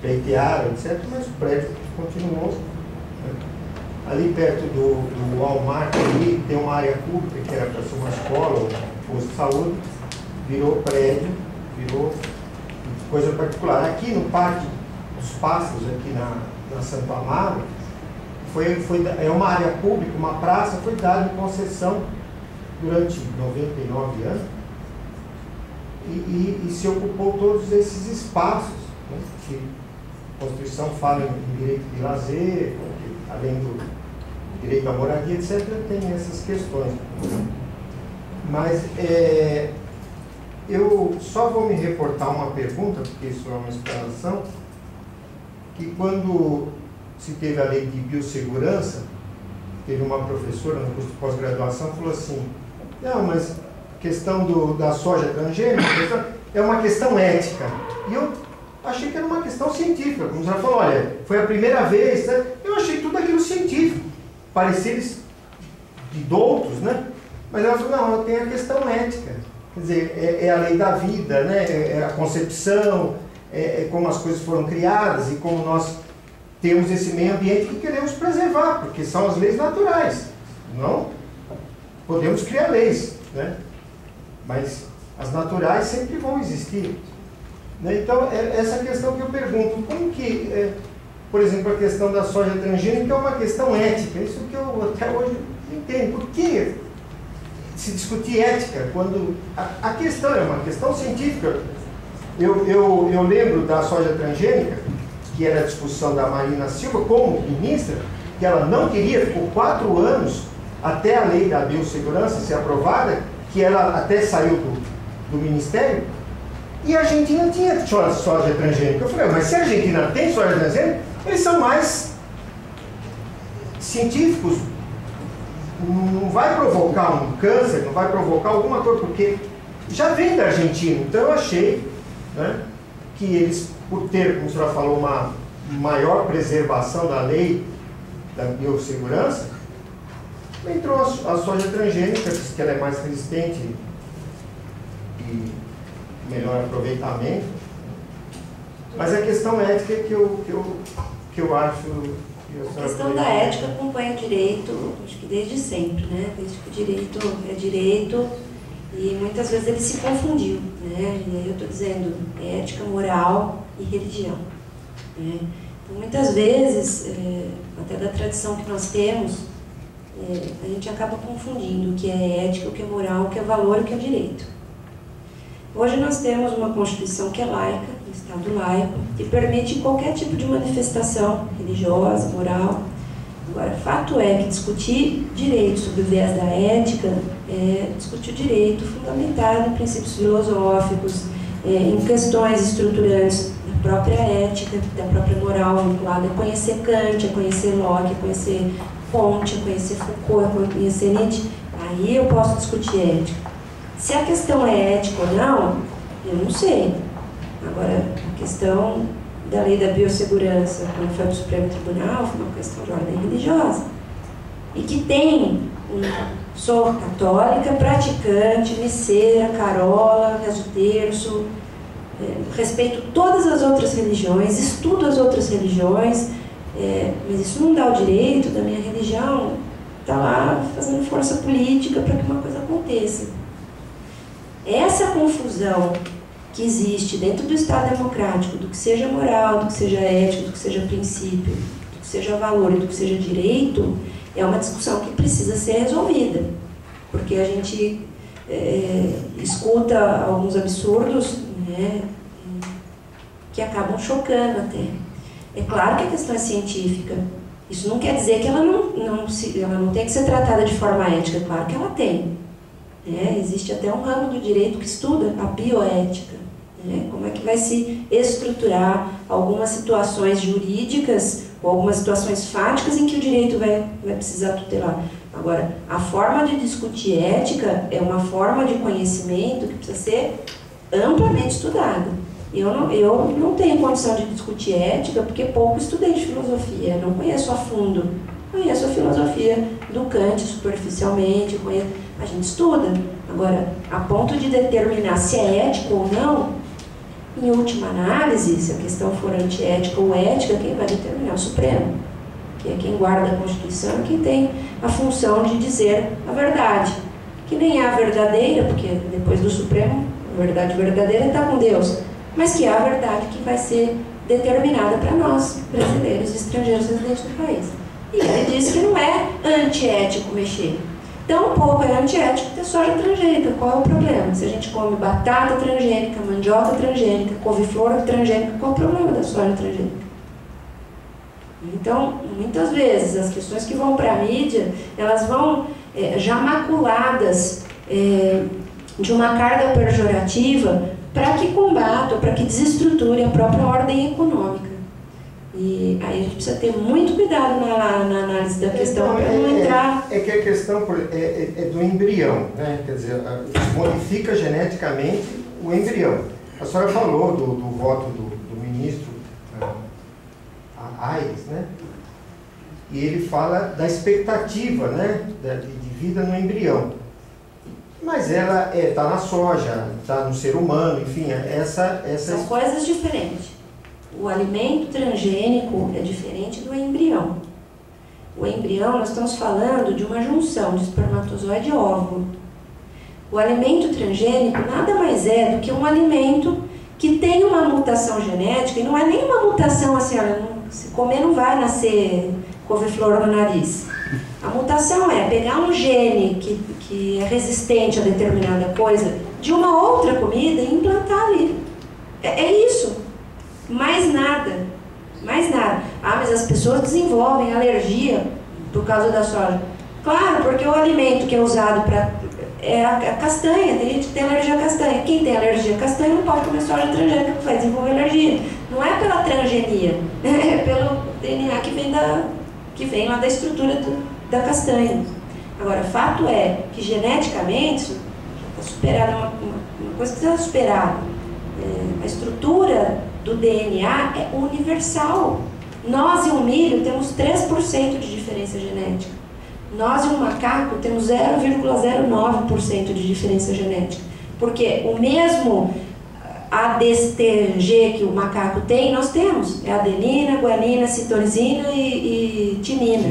Speaker 7: pleitearam, etc., mas o prédio continuou. Ali perto do Walmart, ali, tem uma área pública que era para ser uma escola, um posto de saúde, virou prédio, virou coisa particular. Aqui no Parque dos Pássaros, aqui na Santo Amaro, é uma área pública, uma praça, foi dada em concessão durante 99 anos e se ocupou todos esses espaços, né, que a Constituição fala em direito de lazer, além do direito à moradia, etc., tem essas questões. Mas eu só vou me reportar uma pergunta, porque isso é uma explanação, que quando se teve a lei de biossegurança, teve uma professora no curso de pós-graduação, falou assim, não, mas a questão da soja transgênica é uma questão ética. E eu achei que era uma questão científica, como já falou, olha, foi a primeira vez, né? Eu achei tudo aquilo científico, pareceres de doutos, né? Mas ela falou, não, tem a questão ética, quer dizer, é a lei da vida, né? É a concepção, é como as coisas foram criadas e como nós temos esse meio ambiente que queremos preservar, porque são as leis naturais, não podemos criar leis, né? Mas as naturais sempre vão existir. Então, essa questão que eu pergunto, como que, por exemplo, a questão da soja transgênica é uma questão ética, isso que eu até hoje não entendo. Por que se discutir ética quando a questão é uma questão científica? Eu lembro da soja transgênica, que era a discussão da Marina Silva como ministra, que ela não queria, ficou 4 anos até a lei da biossegurança ser aprovada, que ela até saiu do Ministério, e a Argentina tinha soja transgênica. Eu falei, mas se a Argentina tem soja transgênica, eles são mais científicos, não vai provocar um câncer, não vai provocar alguma coisa, porque já vem da Argentina. Então eu achei, né, que eles, por ter, como a senhora falou, uma maior preservação da lei da biossegurança, entrou a soja transgênica, que ela é mais resistente e melhor aproveitamento. Mas a questão ética que eu acho...
Speaker 3: A questão da ética acompanha o direito, acho que desde sempre, né? Desde que o direito é direito, e muitas vezes ele se confundiu, né? E aí eu estou dizendo ética, moral e religião, né? Então, muitas vezes, até da tradição que nós temos, a gente acaba confundindo o que é ética, o que é moral, o que é valor e o que é direito. Hoje nós temos uma Constituição que é laica, um Estado laico, que permite qualquer tipo de manifestação religiosa, moral. Agora, fato é que discutir direito sob o viés da ética é discutir o direito fundamentado em princípios filosóficos, em questões estruturantes da própria ética, da própria moral vinculada a conhecer Kant, a conhecer Locke, a conhecer Comte, a conhecer Foucault, a conhecer Nietzsche. Aí eu posso discutir ética. Se a questão é ética ou não, eu não sei. Agora, a questão da lei da biossegurança, quando foi para o Supremo Tribunal, foi uma questão de ordem religiosa. E que tem sou católica, praticante, misseira, carola, rezo terço, respeito todas as outras religiões, estudo as outras religiões, mas isso não dá o direito da minha religião estar lá fazendo força política para que uma coisa aconteça. Essa confusão que existe dentro do Estado democrático, do que seja moral, do que seja ético, do que seja princípio, do que seja valor e do que seja direito, é uma discussão que precisa ser resolvida. Porque a gente escuta alguns absurdos, né, que acabam chocando até. É claro que a questão é científica. Isso não quer dizer que ela não tem que ser tratada de forma ética. É claro que ela tem. Existe até um ramo do direito que estuda a bioética. Como é que vai se estruturar algumas situações jurídicas ou algumas situações fáticas em que o direito vai precisar tutelar. Agora, a forma de discutir ética é uma forma de conhecimento que precisa ser amplamente estudada. Eu não tenho condição de discutir ética porque pouco estudei de filosofia, não conheço a fundo. Conheço a filosofia do Kant superficialmente, a gente estuda. Agora, a ponto de determinar se é ético ou não, em última análise, se a questão for antiética ou ética, quem vai determinar é o Supremo, que é quem guarda a Constituição, quem tem a função de dizer a verdade, que nem é a verdadeira, porque depois do Supremo, a verdade verdadeira está com Deus, mas que é a verdade que vai ser determinada para nós, brasileiros e estrangeiros residentes do país. E ele disse que não é antiético mexer. Tão pouco é antiético ter soja transgênica. Qual é o problema? Se a gente come batata transgênica, mandioca transgênica, couve-flor transgênica, qual é o problema da soja transgênica? Então, muitas vezes, as questões que vão para a mídia, elas vão já maculadas de uma carga pejorativa para que combata, para que desestruture a própria ordem econômica. E aí a gente precisa ter muito cuidado na análise da questão para não entrar...
Speaker 7: É que a questão é do embrião, né? Quer dizer, modifica geneticamente o embrião. A senhora falou do voto do ministro Aires, né? E ele fala da expectativa, né, de vida no embrião. Mas ela está na soja, está no ser humano, enfim,
Speaker 3: São coisas diferentes. O alimento transgênico é diferente do embrião. O embrião, nós estamos falando de uma junção de espermatozoide e óvulo. O alimento transgênico nada mais é do que um alimento que tem uma mutação genética, e não é nem uma mutação assim, olha, se comer não vai nascer couve-flor no nariz. A mutação é pegar um gene que é resistente a determinada coisa de uma outra comida e implantar ali. É isso. Mais nada. Mais nada. Ah, mas as pessoas desenvolvem alergia por causa da soja. Claro, porque o alimento que é usado para... é a castanha. Tem gente que tem alergia à castanha. Quem tem alergia à castanha não pode comer soja transgênica, porque vai desenvolver alergia. Não é pela transgenia, é pelo DNA que vem lá da estrutura da castanha. Agora, fato é que geneticamente, isso está superado, uma coisa que está superada. A estrutura do DNA é universal. Nós e o milho temos 3% de diferença genética. Nós e o macaco temos 0,09% de diferença genética. Porque o mesmo ADSTG que o macaco tem, nós temos. É adenina, guanina, citosina e timina.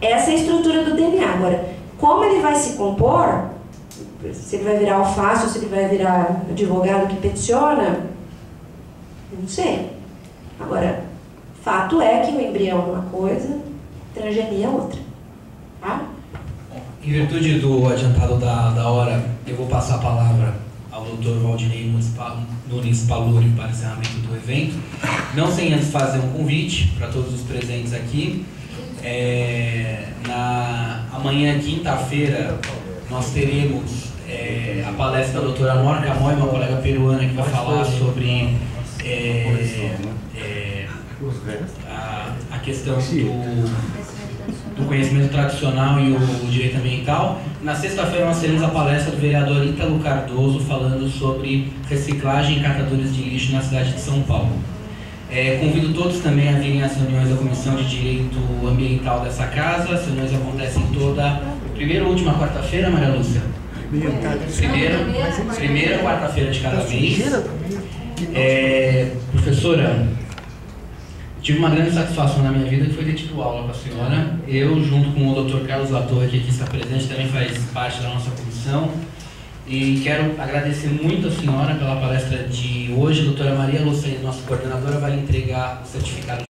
Speaker 3: Essa é a estrutura do DNA. Agora, como ele vai se compor, se ele vai virar alface ou se ele vai virar advogado que peticiona, eu não sei. Agora, fato é que o embrião é uma coisa, transgenia é outra. Tá?
Speaker 2: Em virtude do adiantado da hora, eu vou passar a palavra ao Dr. Valdinei Nunes Paluri para o encerramento do evento. Não sem antes fazer um convite para todos os presentes aqui. Amanhã, quinta-feira, nós teremos a palestra da doutora Nora Camoy, uma colega peruana, que vai falar sobre a questão do conhecimento tradicional e o direito ambiental. Na sexta-feira nós teremos a palestra do vereador Ítalo Cardoso falando sobre reciclagem e catadores de lixo na cidade de São Paulo. Convido todos também a virem às reuniões da Comissão de Direito Ambiental dessa casa. As reuniões acontecem toda primeira ou última quarta-feira, Maria Lúcia? Primeira quarta-feira de cada mês. Professora, tive uma grande satisfação na minha vida, que foi ter tido aula com a senhora. Eu, junto com o Dr. Carlos Latorre, que aqui está presente, também faz parte da nossa comissão. E quero agradecer muito a senhora pela palestra de hoje. A doutora Maria Lúcia, nossa coordenadora, vai lhe entregar o certificado